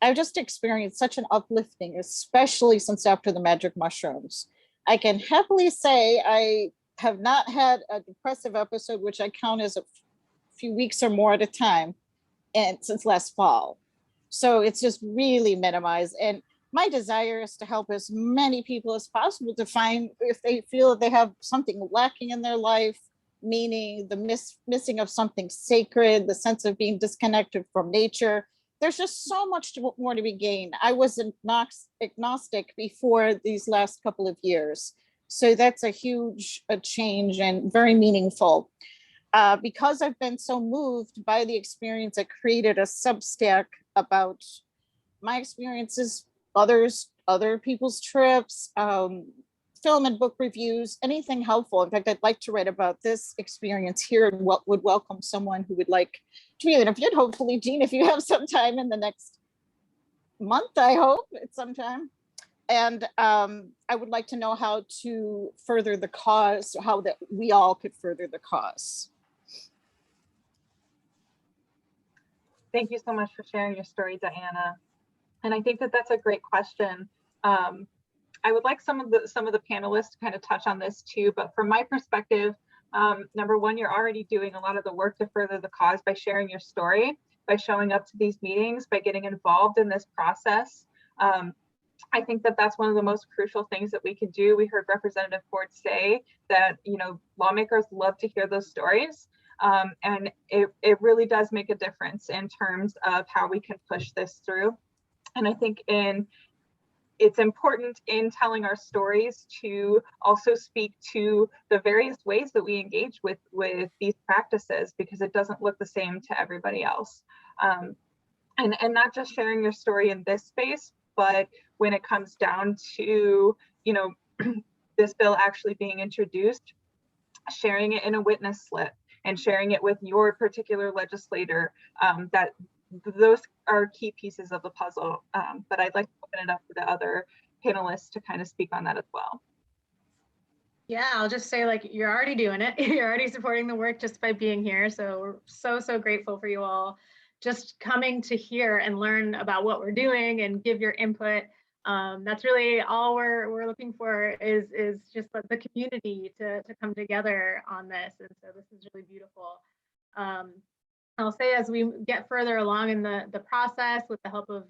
I've just experienced such an uplifting, especially since after the magic mushrooms. I can happily say I have not had a depressive episode, which I count as a few weeks or more at a time, and since last fall. So it's just really minimized. And my desire is to help as many people as possible to find, if they feel that they have something lacking in their life, meaning the missing of something sacred, the sense of being disconnected from nature. There's just so much more to be gained. I was agnostic before these last couple of years. So that's a huge change and very meaningful. Because I've been so moved by the experience, I created a Substack about my experiences, other people's trips, film and book reviews, anything helpful. In fact, I'd like to write about this experience here and what would welcome someone who would like to be interviewed. Hopefully, Jean, if you have some time in the next month, I hope it's sometime. And I would like to know how to further the cause, how that we all could further the cause. Thank you so much for sharing your story, Diana. And I think that that's a great question. I would like some of the panelists to kind of touch on this too, but from my perspective, number one, you're already doing a lot of the work to further the cause by sharing your story, by showing up to these meetings, by getting involved in this process. I think that that's one of the most crucial things that we can do. We heard Representative Ford say that, lawmakers love to hear those stories. And it really does make a difference in terms of how we can push this through. And I think it's important in telling our stories to also speak to the various ways that we engage with these practices, because it doesn't look the same to everybody else. And not just sharing your story in this space, but when it comes down to, this bill actually being introduced, sharing it in a witness slip and sharing it with your particular legislator, that those are key pieces of the puzzle. But I'd like to open it up for the other panelists to kind of speak on that as well. Yeah, I'll just say, you're already doing it. You're already supporting the work just by being here. So we're so grateful for you all just coming to hear and learn about what we're doing and give your input. That's really all we're looking for is just the community to come together on this. And so this is really beautiful. I'll say, as we get further along in the process, with the help of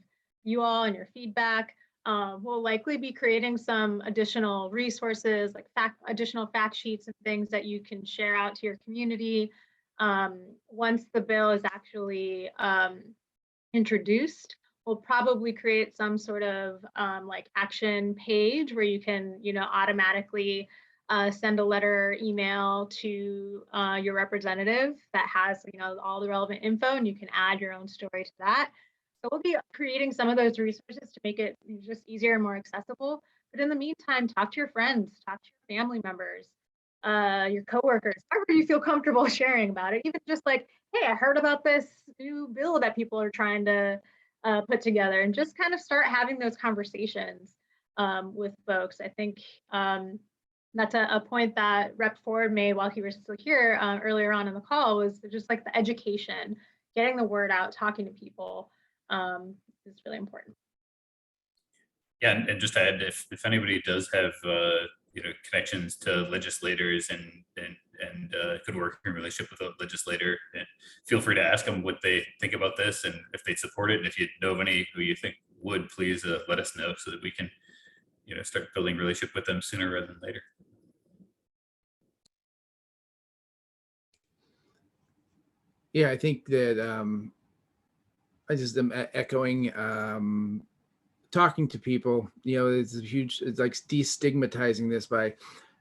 you all and your feedback, we'll likely be creating some additional resources, like additional fact sheets and things that you can share out to your community. Once the bill is actually introduced, we'll probably create some sort of like action page where you can, automatically send a letter, email to your representative that has, all the relevant info, and you can add your own story to that. So we'll be creating some of those resources to make it just easier and more accessible. But in the meantime, talk to your friends, talk to your family members, your coworkers, however you feel comfortable sharing about it. Even just like, hey, I heard about this new bill that people are trying to put together, and just kind of start having those conversations with folks. I think that's a point that Rep. Ford made while he was still here earlier on in the call, was just like the education, getting the word out, talking to people is really important. Yeah, and just to add, if anybody does have connections to legislators and could work in relationship with a legislator, and feel free to ask them what they think about this and if they support it. And if you know of any who you think would, please let us know so that we can start building relationship with them sooner rather than later. Yeah, I think that I just am echoing talking to people. It's a huge, it's like destigmatizing this by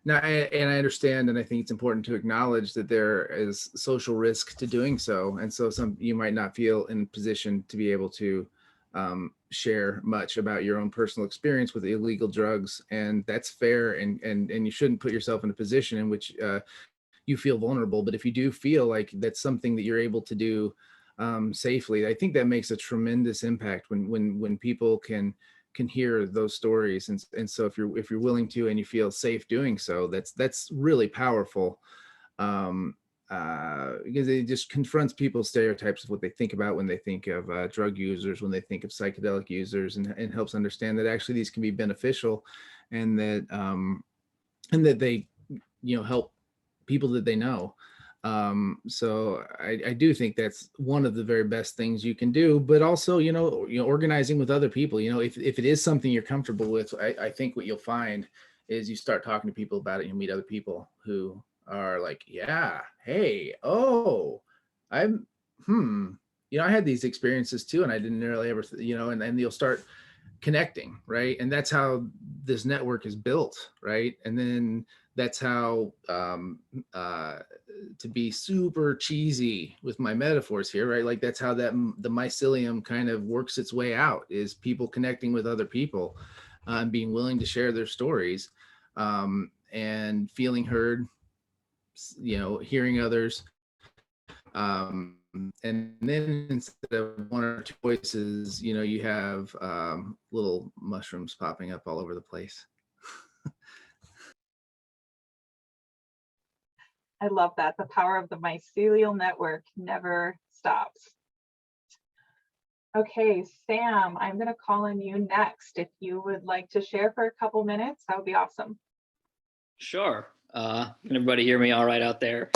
now. And I understand, and I think it's important to acknowledge that there is social risk to doing so. And so you might not feel in position to be able to share much about your own personal experience with illegal drugs. And that's fair. And you shouldn't put yourself in a position in which you feel vulnerable. But if you do feel like that's something that you're able to do safely, I think that makes a tremendous impact when people can hear those stories. And so if you're willing to, and you feel safe doing so, that's really powerful, because it just confronts people's stereotypes of what they think about when they think of drug users, when they think of psychedelic users, and helps understand that actually these can be beneficial, and that they help people that they know. So I do think that's one of the very best things you can do, but also, organizing with other people, if it is something you're comfortable with, I think what you'll find is you start talking to people about it, and you meet other people who are like, yeah, hey, oh, I had these experiences too, and I didn't really ever, and then you'll start connecting, right? And that's how this network is built, right? And then that's how, to be super cheesy with my metaphors here, right? Like that's how the mycelium kind of works its way out, is people connecting with other people, and being willing to share their stories, and feeling heard, hearing others. And then instead of one or two voices, you have little mushrooms popping up all over the place. I love that. The power of the mycelial network never stops. Okay, Sam, I'm going to call on you next. If you would like to share for a couple minutes, that would be awesome. Sure. Can everybody hear me all right out there?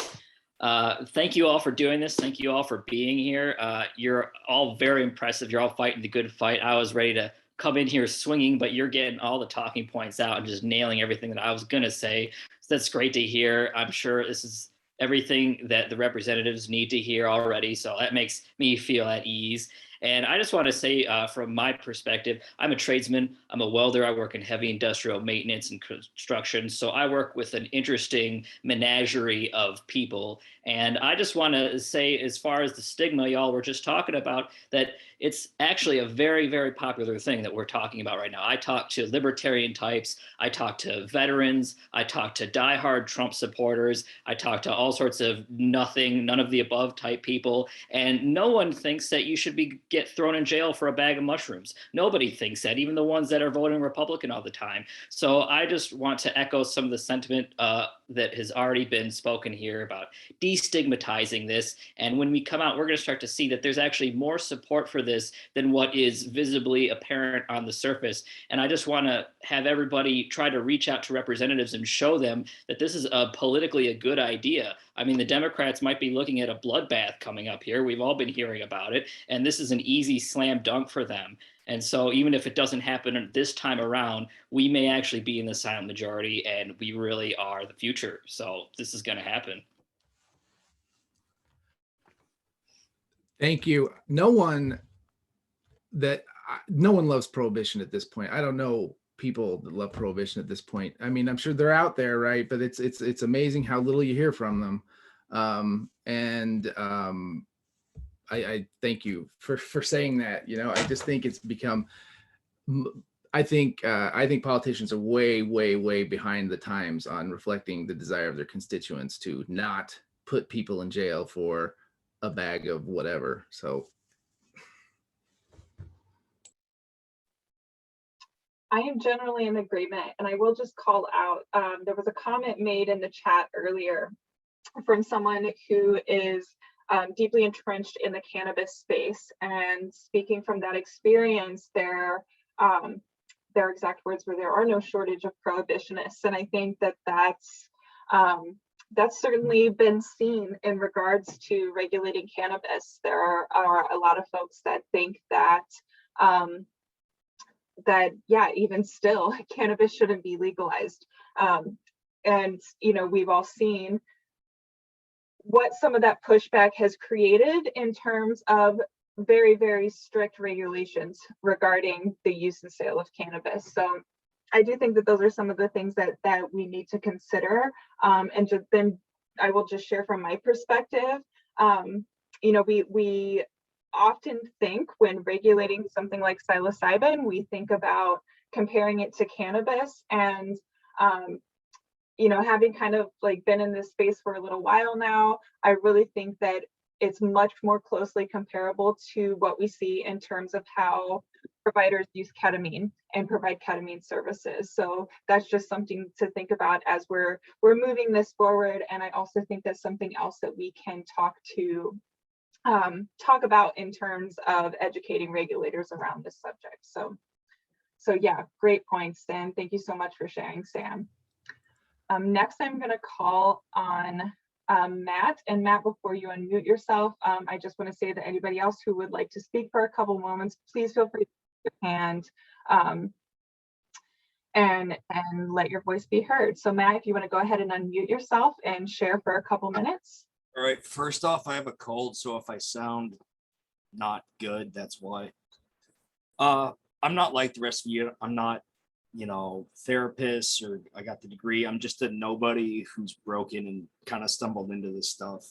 Thank you all for doing this. Thank you all for being here. You're all very impressive. You're all fighting the good fight. I was ready to come in here swinging, but you're getting all the talking points out and just nailing everything that I was going to say. So that's great to hear. I'm sure this is everything that the representatives need to hear already. So that makes me feel at ease. And I just want to say, from my perspective, I'm a tradesman. I'm a welder. I work in heavy industrial maintenance and construction. So I work with an interesting menagerie of people. And I just want to say, as far as the stigma y'all were just talking about, that it's actually a very, very popular thing that we're talking about right now. I talk to libertarian types. I talk to veterans. I talk to diehard Trump supporters. I talk to all sorts of none of the above type people. And no one thinks that you should get thrown in jail for a bag of mushrooms. Nobody thinks that, even the ones that are voting Republican all the time. So I just want to echo some of the sentiment that has already been spoken here about destigmatizing this. And when we come out, we're going to start to see that there's actually more support for this than what is visibly apparent on the surface. And I just want to have everybody try to reach out to representatives and show them that this is politically a good idea. I mean, the Democrats might be looking at a bloodbath coming up here. We've all been hearing about it. And this is an easy slam dunk for them. And so even if it doesn't happen this time around, we may actually be in the silent majority, and we really are the future. So this is going to happen. Thank you. No one loves prohibition at this point. I don't know people that love prohibition at this point. I mean, I'm sure they're out there, right? But it's amazing how little you hear from them. I thank you for saying that. You know, I just think it's become. I think politicians are way behind the times on reflecting the desire of their constituents to not put people in jail for a bag of whatever. So I am generally in agreement, and I will just call out, there was a comment made in the chat earlier from someone who is deeply entrenched in the cannabis space, and speaking from that experience, their exact words were, "There are no shortage of prohibitionists," and I think that that's certainly been seen in regards to regulating cannabis. There are a lot of folks that think that yeah, even still, cannabis shouldn't be legalized. And you know, we've all seen what some of that pushback has created in terms of very strict regulations regarding the use and sale of cannabis. So I do think that those are some of the things that we need to consider. And just then I will just share from my perspective. You know, we often think when regulating something like psilocybin, we think about comparing it to cannabis. And you know, having kind of like been in this space for a little while now, I really think that it's much more closely comparable to what we see in terms of how providers use ketamine and provide ketamine services. So that's just something to think about as we're moving this forward. And I also think that's something else that we can talk about in terms of educating regulators around this subject. So yeah, great points, Sam. Thank you so much for sharing, Sam. Next, I'm going to call on Matt. And Matt, before you unmute yourself, I just want to say that anybody else who would like to speak for a couple moments, please feel free to raise your hand and let your voice be heard. So Matt, if you want to go ahead and unmute yourself and share for a couple minutes. All right, first off, I have a cold, so if I sound not good, that's why. I'm not like the rest of you. I'm not, you know, therapist, or I got the degree. I'm just a nobody who's broken and kind of stumbled into this stuff.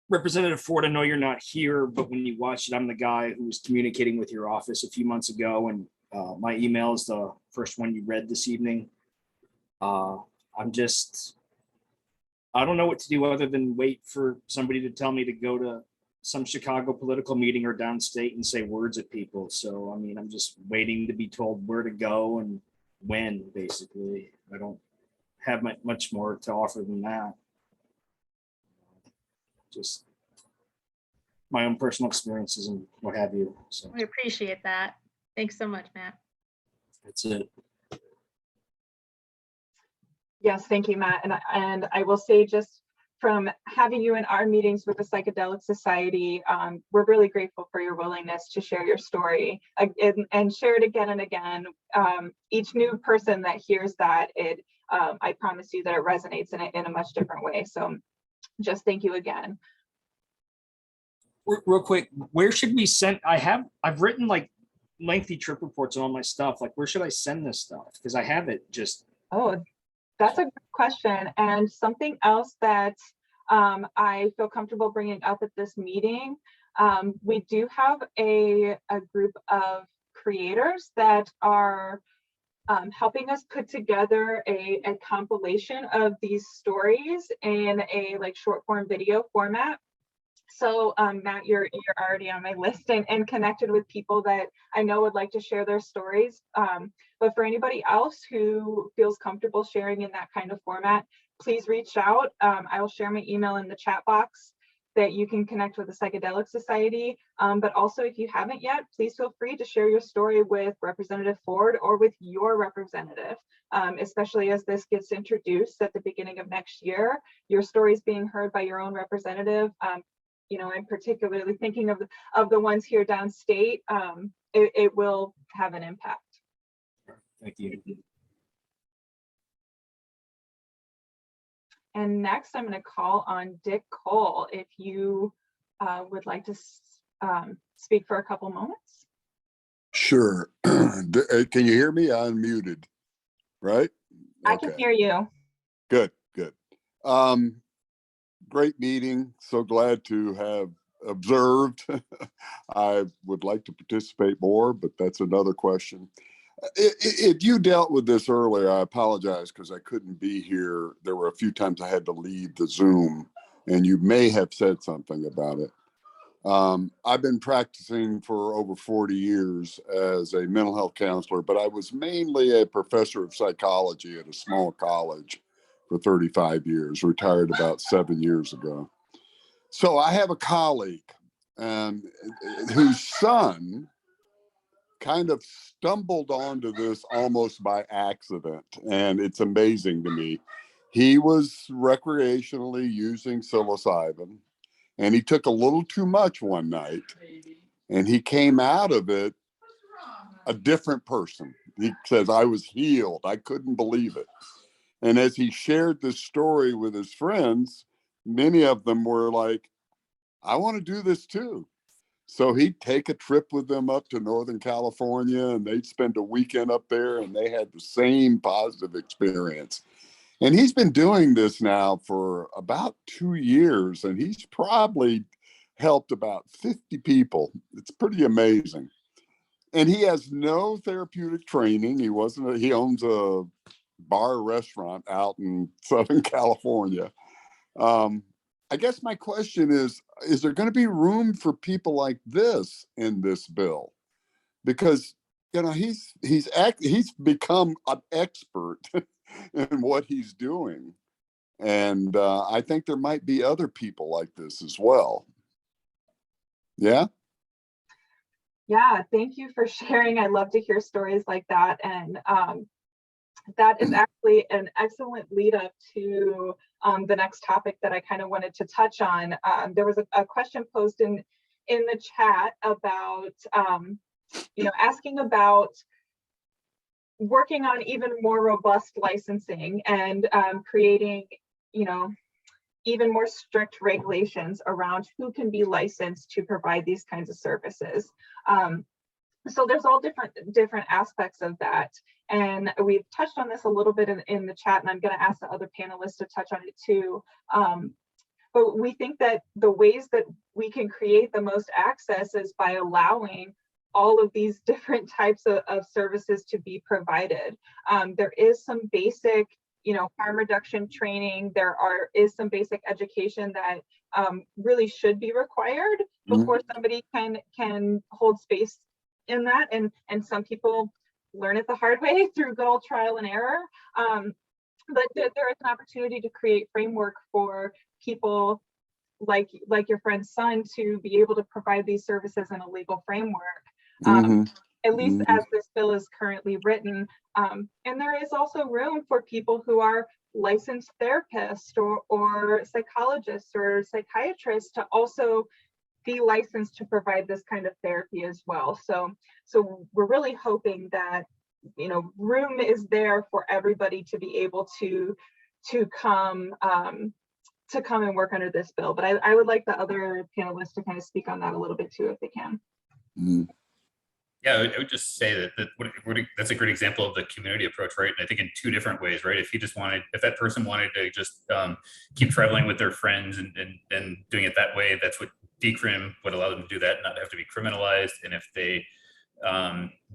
Representative Ford, I know you're not here, but when you watch it, I'm the guy who was communicating with your office a few months ago, and my email is the first one you read this evening. I don't know what to do other than wait for somebody to tell me to go to some Chicago political meeting or downstate and say words at people. So, I mean, I'm just waiting to be told where to go and when, basically. I don't have much more to offer than that. Just my own personal experiences and what have you. So We appreciate that. Thanks so much, Matt. that's it. Yes, thank you, Matt. And I will say, just from having you in our meetings with the Psychedelic Society, we're really grateful for your willingness to share your story and share it again and again. Each new person that hears that, I promise you that it resonates in a much different way. So just thank you again. Real quick, where should we send? I've written like lengthy trip reports on all my stuff. Like, where should I send this stuff? Because I have it just. Oh, that's a good question. And something else that I feel comfortable bringing up at this meeting, we do have a group of creators that are helping us put together a compilation of these stories in a like short form video format. So Matt, you're already on my list and connected with people that I know would like to share their stories. But for anybody else who feels comfortable sharing in that kind of format, please reach out. I will share my email in the chat box that you can connect with the Psychedelic Society. But also, if you haven't yet, please feel free to share your story with Representative Ford or with your representative, especially as this gets introduced at the beginning of next year. Your story is being heard by your own representative. You know, I'm particularly thinking of the ones here downstate. It will have an impact. Thank you. And next, I'm going to call on Dick Cole. If you would like to speak for a couple moments. Sure. Can you hear me? I'm muted, right? I can hear you. Good, good. Great meeting. So glad to have observed. I would like to participate more, but that's another question. If you dealt with this earlier, I apologize because I couldn't be here. There were a few times I had to leave the Zoom, and you may have said something about it. I've been practicing for over 40 years as a mental health counselor, but I was mainly a professor of psychology at a small college for 35 years, retired about 7 years ago. So I have a colleague whose son kind of stumbled onto this almost by accident, and it's amazing to me. He was recreationally using psilocybin, and he took a little too much one night, and he came out of it a different person. He says, I was healed. I couldn't believe it. And as he shared this story with his friends, many of them were like, I want to do this too. So he'd take a trip with them up to Northern California, and they'd spend a weekend up there, and they had the same positive experience. And he's been doing this now for about 2 years, and he's probably helped about 50 people. It's pretty amazing. And he has no therapeutic training. He owns a bar restaurant out in Southern California. I guess my question is there going to be room for people like this in this bill? Because, he's become an expert in what he's doing. And I think there might be other people like this as well. Yeah. Yeah, thank you for sharing. I love to hear stories like that. And that is actually an excellent lead up to the next topic that I kind of wanted to touch on. There was a question posed in the chat about, asking about working on even more robust licensing and creating, even more strict regulations around who can be licensed to provide these kinds of services. So there's all different aspects of that. And we've touched on this a little bit in the chat, and I'm going to ask the other panelists to touch on it too. But we think that the ways that we can create the most access is by allowing all of these different types of services to be provided. There is some basic, harm reduction training. There is some basic education that really should be required before somebody can hold space in that. And some people learn it the hard way through good old trial and error. But there is an opportunity to create framework for people like your friend's son to be able to provide these services in a legal framework. At least as this bill is currently written. And there is also room for people who are licensed therapists or psychologists or psychiatrists to also be licensed to provide this kind of therapy as well. So we're really hoping that, room is there for everybody to be able to come and work under this bill. But I would like the other panelists to kind of speak on that a little bit too, if they can. Yeah, I would just say that that's a great example of the community approach, right? And I think in two different ways, right? If that person wanted to just keep traveling with their friends and doing it that way, that's what decrim would allow them to do that, not have to be criminalized. And if they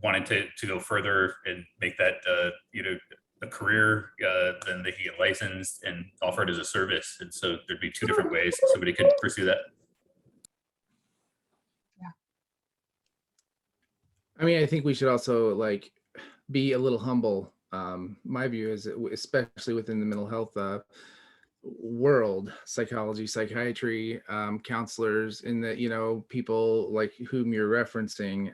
wanted to go further and make that a career, then they could get licensed and offer it as a service. And so there'd be two different ways somebody could pursue that. I mean, I think we should also be a little humble. My view is, especially within the mental health world, psychology, psychiatry, counselors, in that, people like whom you're referencing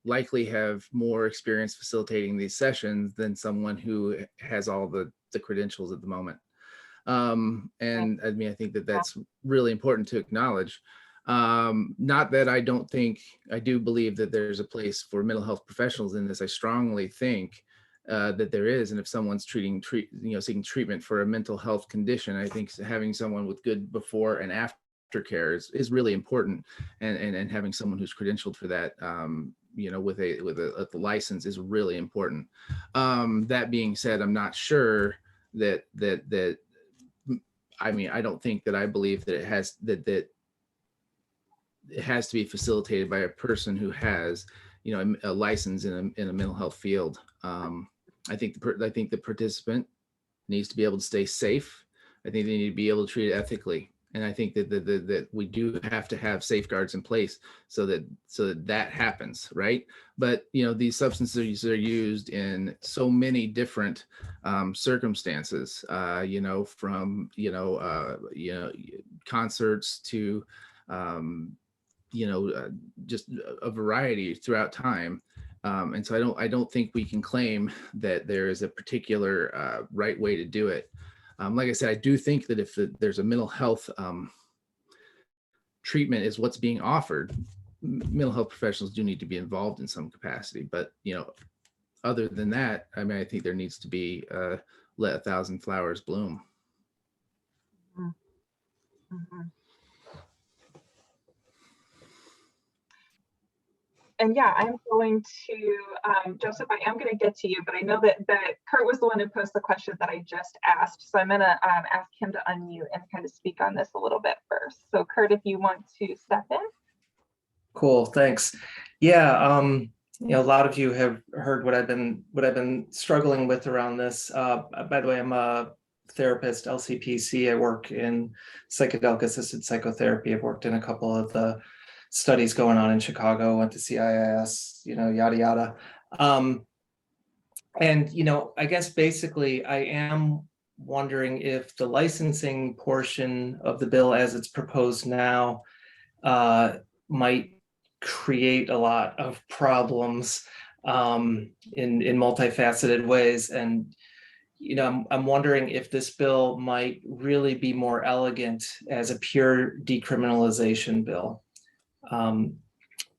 likely have more experience facilitating these sessions than someone who has all the credentials at the moment. And I mean, I think that that's really important to acknowledge. Not that I do believe that there's a place for mental health professionals in this. I strongly think that there is. And if someone's seeking treatment for a mental health condition, I think having someone with good before and after aftercare is really important, and having someone who's credentialed for that, with a license is really important. That being said, I'm not sure that I don't think that I believe that it has to be facilitated by a person who has, a license in a mental health field. I think the participant needs to be able to stay safe. I think they need to be able to treat it ethically. And I think that we do have to have safeguards in place so that happens, right? But these substances are used in so many different circumstances. From concerts to just a variety throughout time. And so I don't think we can claim that there is a particular right way to do it. Like I said, I do think that if there's a mental health treatment is what's being offered, mental health professionals do need to be involved in some capacity. But other than that, I think there needs to be let 1,000 flowers bloom. Mhm. And yeah, I'm going to, Joseph, I am going to get to you, but I know that Kurt was the one who posed the question that I just asked. So I'm going to ask him to unmute and kind of speak on this a little bit first. So Kurt, if you want to step in. Cool, thanks. Yeah, a lot of you have heard what I've been struggling with around this. By the way, I'm a therapist, LCPC. I work in psychedelic assisted psychotherapy. I've worked in a couple of the studies going on in Chicago, went to CIIS, yada, yada. And, I guess basically I am wondering if the licensing portion of the bill as it's proposed now might create a lot of problems in multifaceted ways. And, I'm wondering if this bill might really be more elegant as a pure decriminalization bill.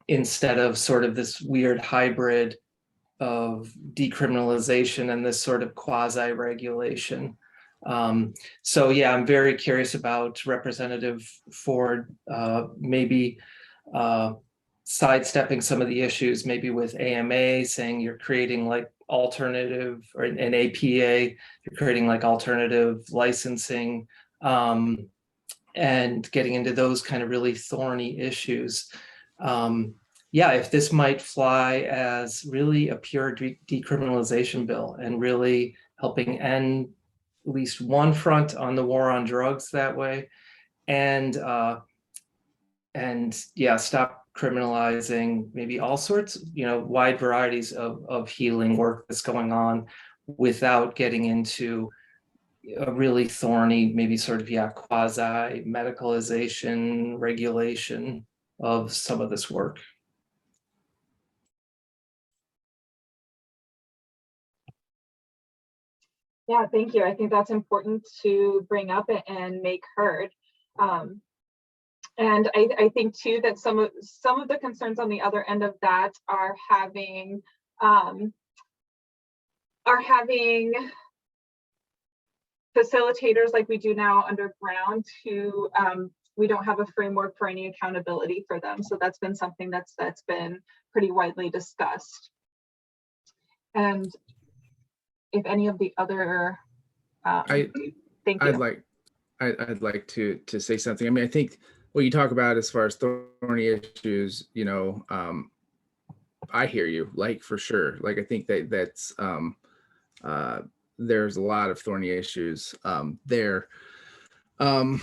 Instead of sort of this weird hybrid of decriminalization and this sort of quasi-regulation. So yeah, I'm very curious about Representative Ford maybe sidestepping some of the issues, maybe with AMA saying you're creating like alternative, or an APA, you're creating like alternative licensing, and getting into those kind of really thorny issues. Yeah, if this might fly as really a pure decriminalization bill and really helping end at least one front on the war on drugs that way, and yeah, stop criminalizing maybe all sorts, wide varieties of healing work that's going on without getting into a really thorny, maybe sort of, quasi medicalization, regulation of some of this work. Yeah, thank you. I think that's important to bring up and make heard. And I think too that some of the concerns on the other end of that are having facilitators like we do now underground who we don't have a framework for any accountability for them. So that's been something that's been pretty widely discussed. And if any of the other, thank you. I'd like to say something. I think what you talk about as far as thorny issues, I hear you, like, for sure. Like, I think that's there's a lot of thorny issues there. However,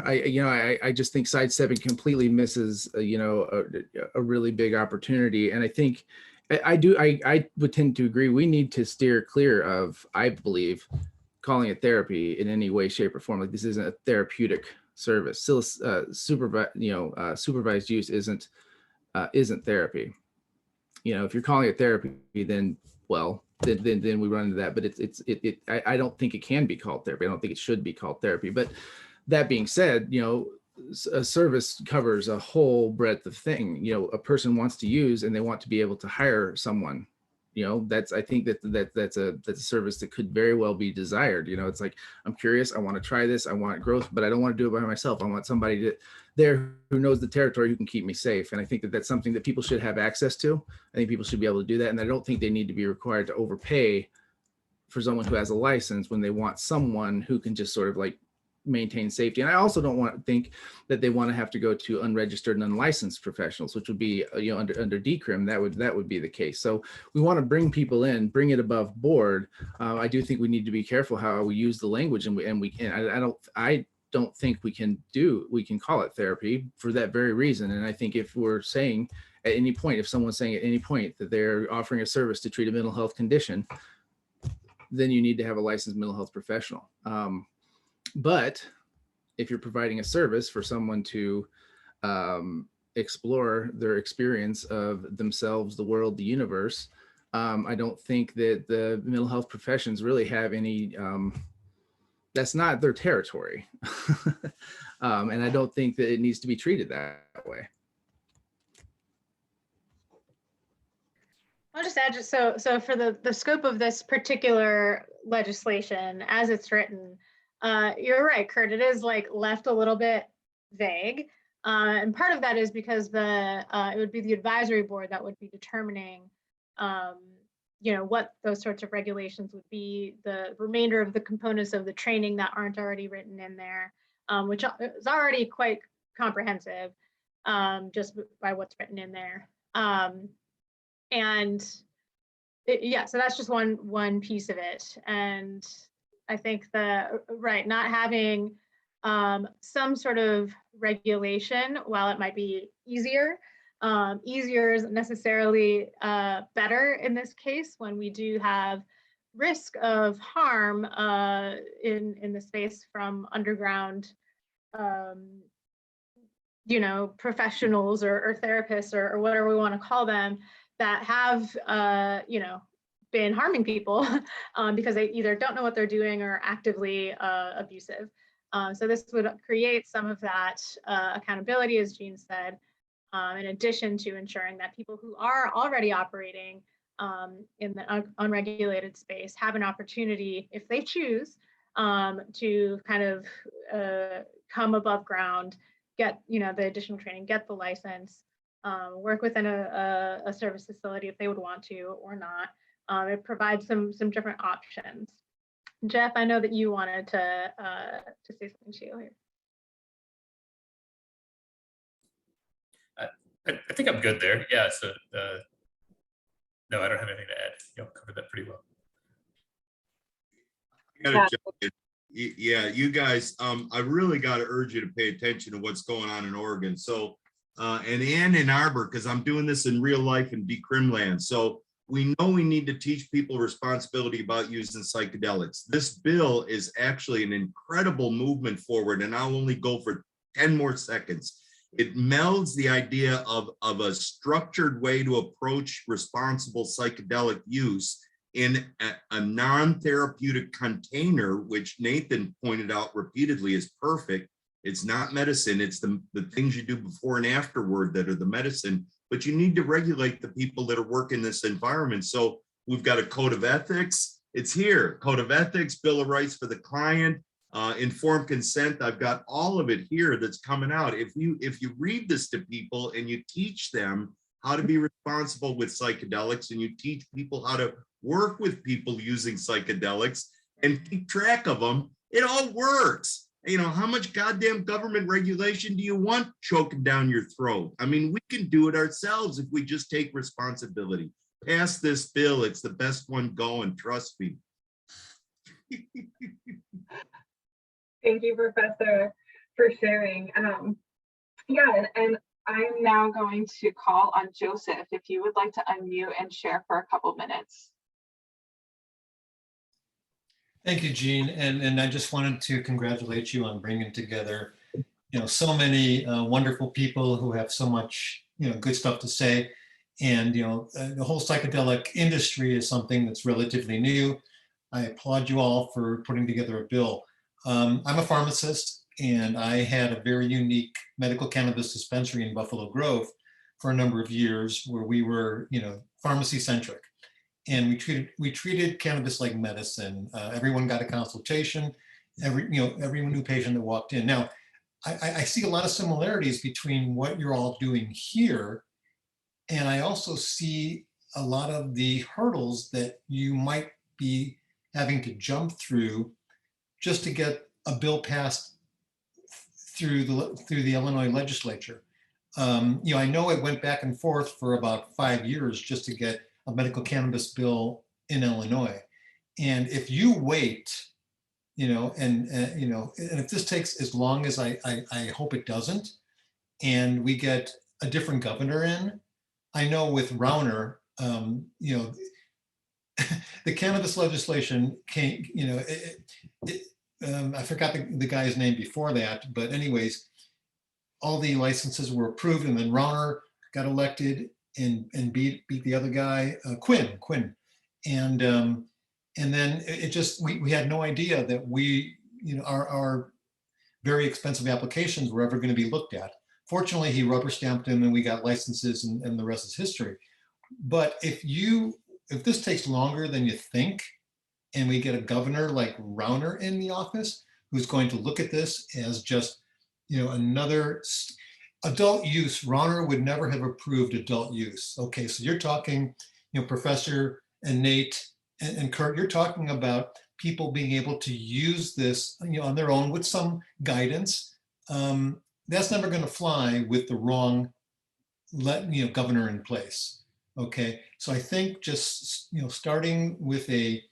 I just think sidestepping completely misses, a really big opportunity. And I think I would tend to agree. We need to steer clear of, I believe, calling it therapy in any way, shape, or form. Like, this isn't a therapeutic service. Still, supervised use isn't therapy. If you're calling it therapy, then then we run into that. But I don't think it can be called therapy. I don't think it should be called therapy. But that being said, a service covers a whole breadth of thing. A person wants to use, and they want to be able to hire someone you know, I think that's a service that could very well be desired. You know, it's like, I'm curious, I want to try this, I want growth, but I don't want to do it by myself. I want somebody there who knows the territory, who can keep me safe. And I think that that's something that people should have access to. I think people should be able to do that. And I don't think they need to be required to overpay for someone who has a license when they want someone who can just sort of like maintain safety. And I also don't want to think that they want to have to go to unregistered and unlicensed professionals, which would be, you know, under DCRIM, that would be the case. So we want to bring people in, bring it above board. I do think we need to be careful how we use the language, and I don't think we can call it therapy for that very reason. And I think if we're saying at any point, if someone's saying at any point that they're offering a service to treat a mental health condition, then you need to have a licensed mental health professional. But if you're providing a service for someone to explore their experience of themselves, the world, the universe, I don't think that the mental health professions really have any, that's not their territory. And I don't think that it needs to be treated that way. I'll just add, so for the scope of this particular legislation as it's written, you're right, Kurt, it is like left a little bit vague. And part of that is because it would be the advisory board that would be determining, you know, what those sorts of regulations would be, the remainder of the components of the training that aren't already written in there, which is already quite comprehensive, just by what's written in there. Yeah, so that's just one piece of it. And I think not having some sort of regulation, while it might be easier isn't necessarily better in this case when we do have risk of harm in the space from underground, you know, professionals or therapists or whatever we want to call them that have, you know, been harming people because they either don't know what they're doing or actively abusive. So this would create some of that accountability, as Jean said, in addition to ensuring that people who are already operating in the unregulated space have an opportunity, if they choose, to kind of come above ground, get, you know, the additional training, get the license, work within a service facility if they would want to or not. It provides some different options. Jeff, I know that you wanted to say something to you here. I think I'm good there. Yeah. So no, I don't have anything to add. You covered that pretty well. Yeah, you guys, I really got to urge you to pay attention to what's going on in Oregon. So, and Ann Arbor, because I'm doing this in real life in decrim land. So we know we need to teach people responsibility about using psychedelics. This bill is actually an incredible movement forward, and I'll only go for 10 more seconds. It melds the idea of a structured way to approach responsible psychedelic use in a non-therapeutic container, which Nathan pointed out repeatedly is perfect. It's not medicine, it's the things you do before and afterward that are the medicine, but you need to regulate the people that are working this environment. So we've got a code of ethics, it's here, code of ethics, bill of rights for the client, informed consent. I've got all of it here that's coming out. If you read this to people and you teach them how to be responsible with psychedelics, and you teach people how to work with people using psychedelics and keep track of them, it all works. You know, how much goddamn government regulation do you want choking down your throat? I mean, we can do it ourselves if we just take responsibility. Pass this bill, it's the best one going, trust me. Thank you, Professor, for sharing. Yeah, and I'm now going to call on Joseph, if you would like to unmute and share for a couple minutes. Thank you, Jean, and I just wanted to congratulate you on bringing together, you know, so many wonderful people who have so much, you know, good stuff to say. And, you know, the whole psychedelic industry is something that's relatively new. I applaud you all for putting together a bill. I'm a pharmacist, and I had a very unique medical cannabis dispensary in Buffalo Grove for a number of years where we were, you know, pharmacy centric. and we treated cannabis like medicine. Everyone got a consultation. Every new patient that walked in. Now, I see a lot of similarities between what you're all doing here, and I also see a lot of the hurdles that you might be having to jump through just to get a bill passed through the Illinois legislature. I know it went back and forth for about 5 years just to get a medical cannabis bill in Illinois. And if you wait, and if this takes as long as I hope it doesn't, and we get a different governor in, I know with Rauner, the cannabis legislation came, I forgot the guy's name before that, but anyways, all the licenses were approved, and then Rauner got elected and beat the other guy, Quinn, and then it just we had no idea that our very expensive applications were ever going to be looked at. Fortunately, he rubber stamped them, and we got licenses, and the rest is history. But if this takes longer than you think, and we get a governor like Rauner in the office who's going to look at this as just another adult use, Rauner would never have approved adult use. Okay, so you're talking, Professor and Nate and Kurt, you're talking about people being able to use this, on their own with some guidance. That's never going to fly with the wrong, governor in place. Okay, so I think just starting with a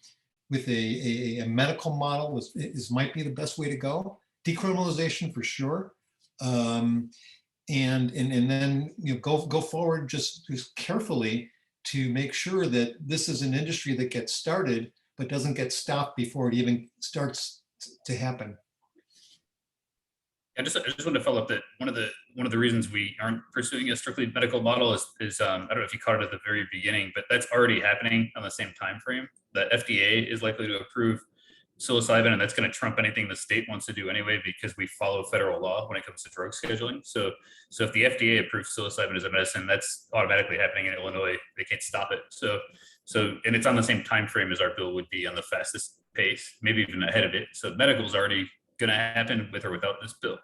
medical model might be the best way to go. Decriminalization for sure, and then go forward just carefully to make sure that this is an industry that gets started but doesn't get stopped before it even starts to happen. I just wanted to follow up that one of the reasons we aren't pursuing a strictly medical model is I don't know if you caught it at the very beginning, but that's already happening on the same time frame. The FDA is likely to approve psilocybin, and that's going to trump anything the state wants to do anyway, because we follow federal law when it comes to drug scheduling. So if the FDA approves psilocybin as a medicine, that's automatically happening in Illinois. They can't stop it. So and it's on the same time frame as our bill would be, on the fastest pace, maybe even ahead of it. So medical is already going to happen with or without this bill.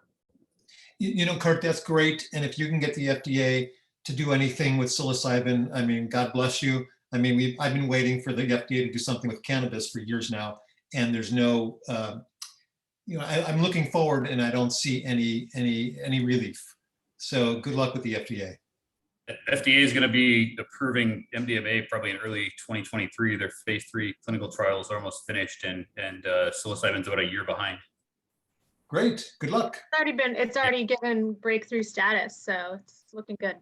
Kurt, that's great. And if you can get the FDA to do anything with psilocybin, I mean, God bless you. I mean, I've been waiting for the FDA to do something with cannabis for years now, and there's no, I'm looking forward, and I don't see any relief. So good luck with the FDA. FDA is going to be approving MDMA probably in early 2023. Their phase 3 clinical trials are almost finished, and psilocybin's about a year behind. Great. Good luck. It's already given breakthrough status, so it's looking good.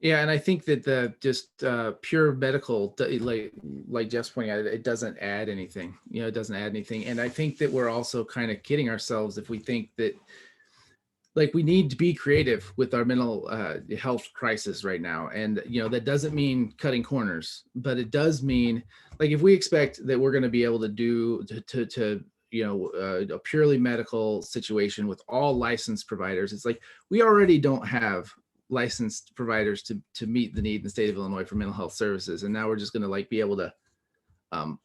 Yeah, and I think that the just pure medical, like Jeff's pointing out, it doesn't add anything. It doesn't add anything. And I think that we're also kind of kidding ourselves if we think that, we need to be creative with our mental health crisis right now. And that doesn't mean cutting corners, but it does mean, if we expect that we're going to be able to do a purely medical situation with all licensed providers, it's we already don't have licensed providers to meet the need in the state of Illinois for mental health services. And now we're just going to be able to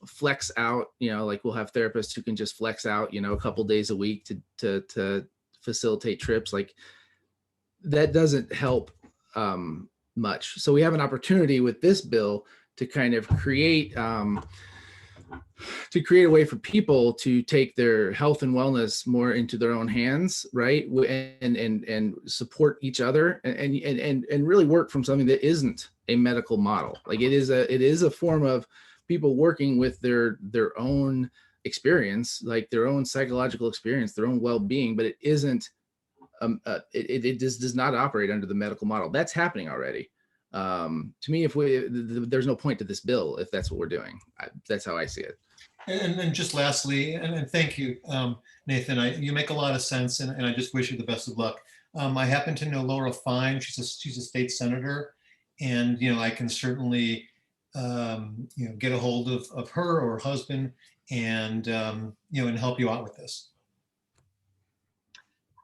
flex out, we'll have therapists who can just flex out, a couple days a week to facilitate trips. That doesn't help much. So we have an opportunity with this bill to kind of create a way for people to take their health and wellness more into their own hands, right? And support each other and really work from something that isn't a medical model. It is a form of people working with their own experience, their own psychological experience, their own well-being, but it isn't, it just does not operate under the medical model. That's happening already. To me, there's no point to this bill if that's what we're doing. That's how I see it. And then just lastly, and thank you, Nathan, you make a lot of sense, and I just wish you the best of luck. I happen to know Laura Fine. She's a state senator, and I can certainly get a hold of her or her husband and and help you out with this.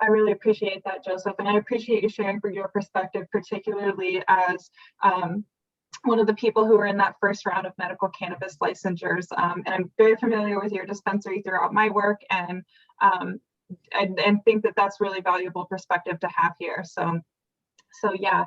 I really appreciate that, Joseph, and I appreciate you sharing for your perspective, particularly as one of the people who were in that first round of medical cannabis licensures. And I'm very familiar with your dispensary throughout my work, and think that that's really valuable perspective to have here. So yeah,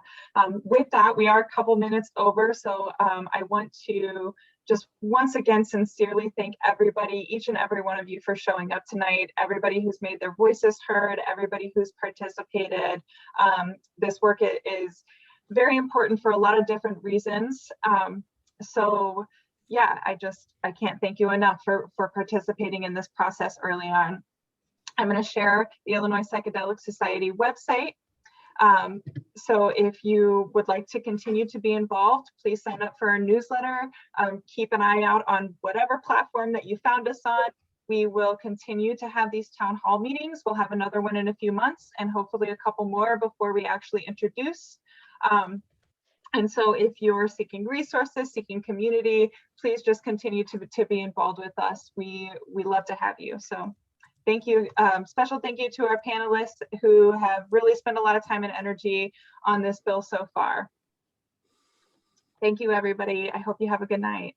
with that, we are a couple minutes over. So I want to just once again sincerely thank everybody, each and every one of you, for showing up tonight, everybody who's made their voices heard, everybody who's participated. This work is very important for a lot of different reasons. So yeah, I can't thank you enough for participating in this process early on. I'm going to share the Illinois Psychedelic Society website. So if you would like to continue to be involved, please sign up for our newsletter. Keep an eye out on whatever platform that you found us on. We will continue to have these town hall meetings. We'll have another one in a few months, and hopefully a couple more before we actually introduce. And so if you're seeking resources, seeking community, please just continue to be involved with us. We love to have you. So thank you. Special thank you to our panelists who have really spent a lot of time and energy on this bill so far. Thank you, everybody. I hope you have a good night.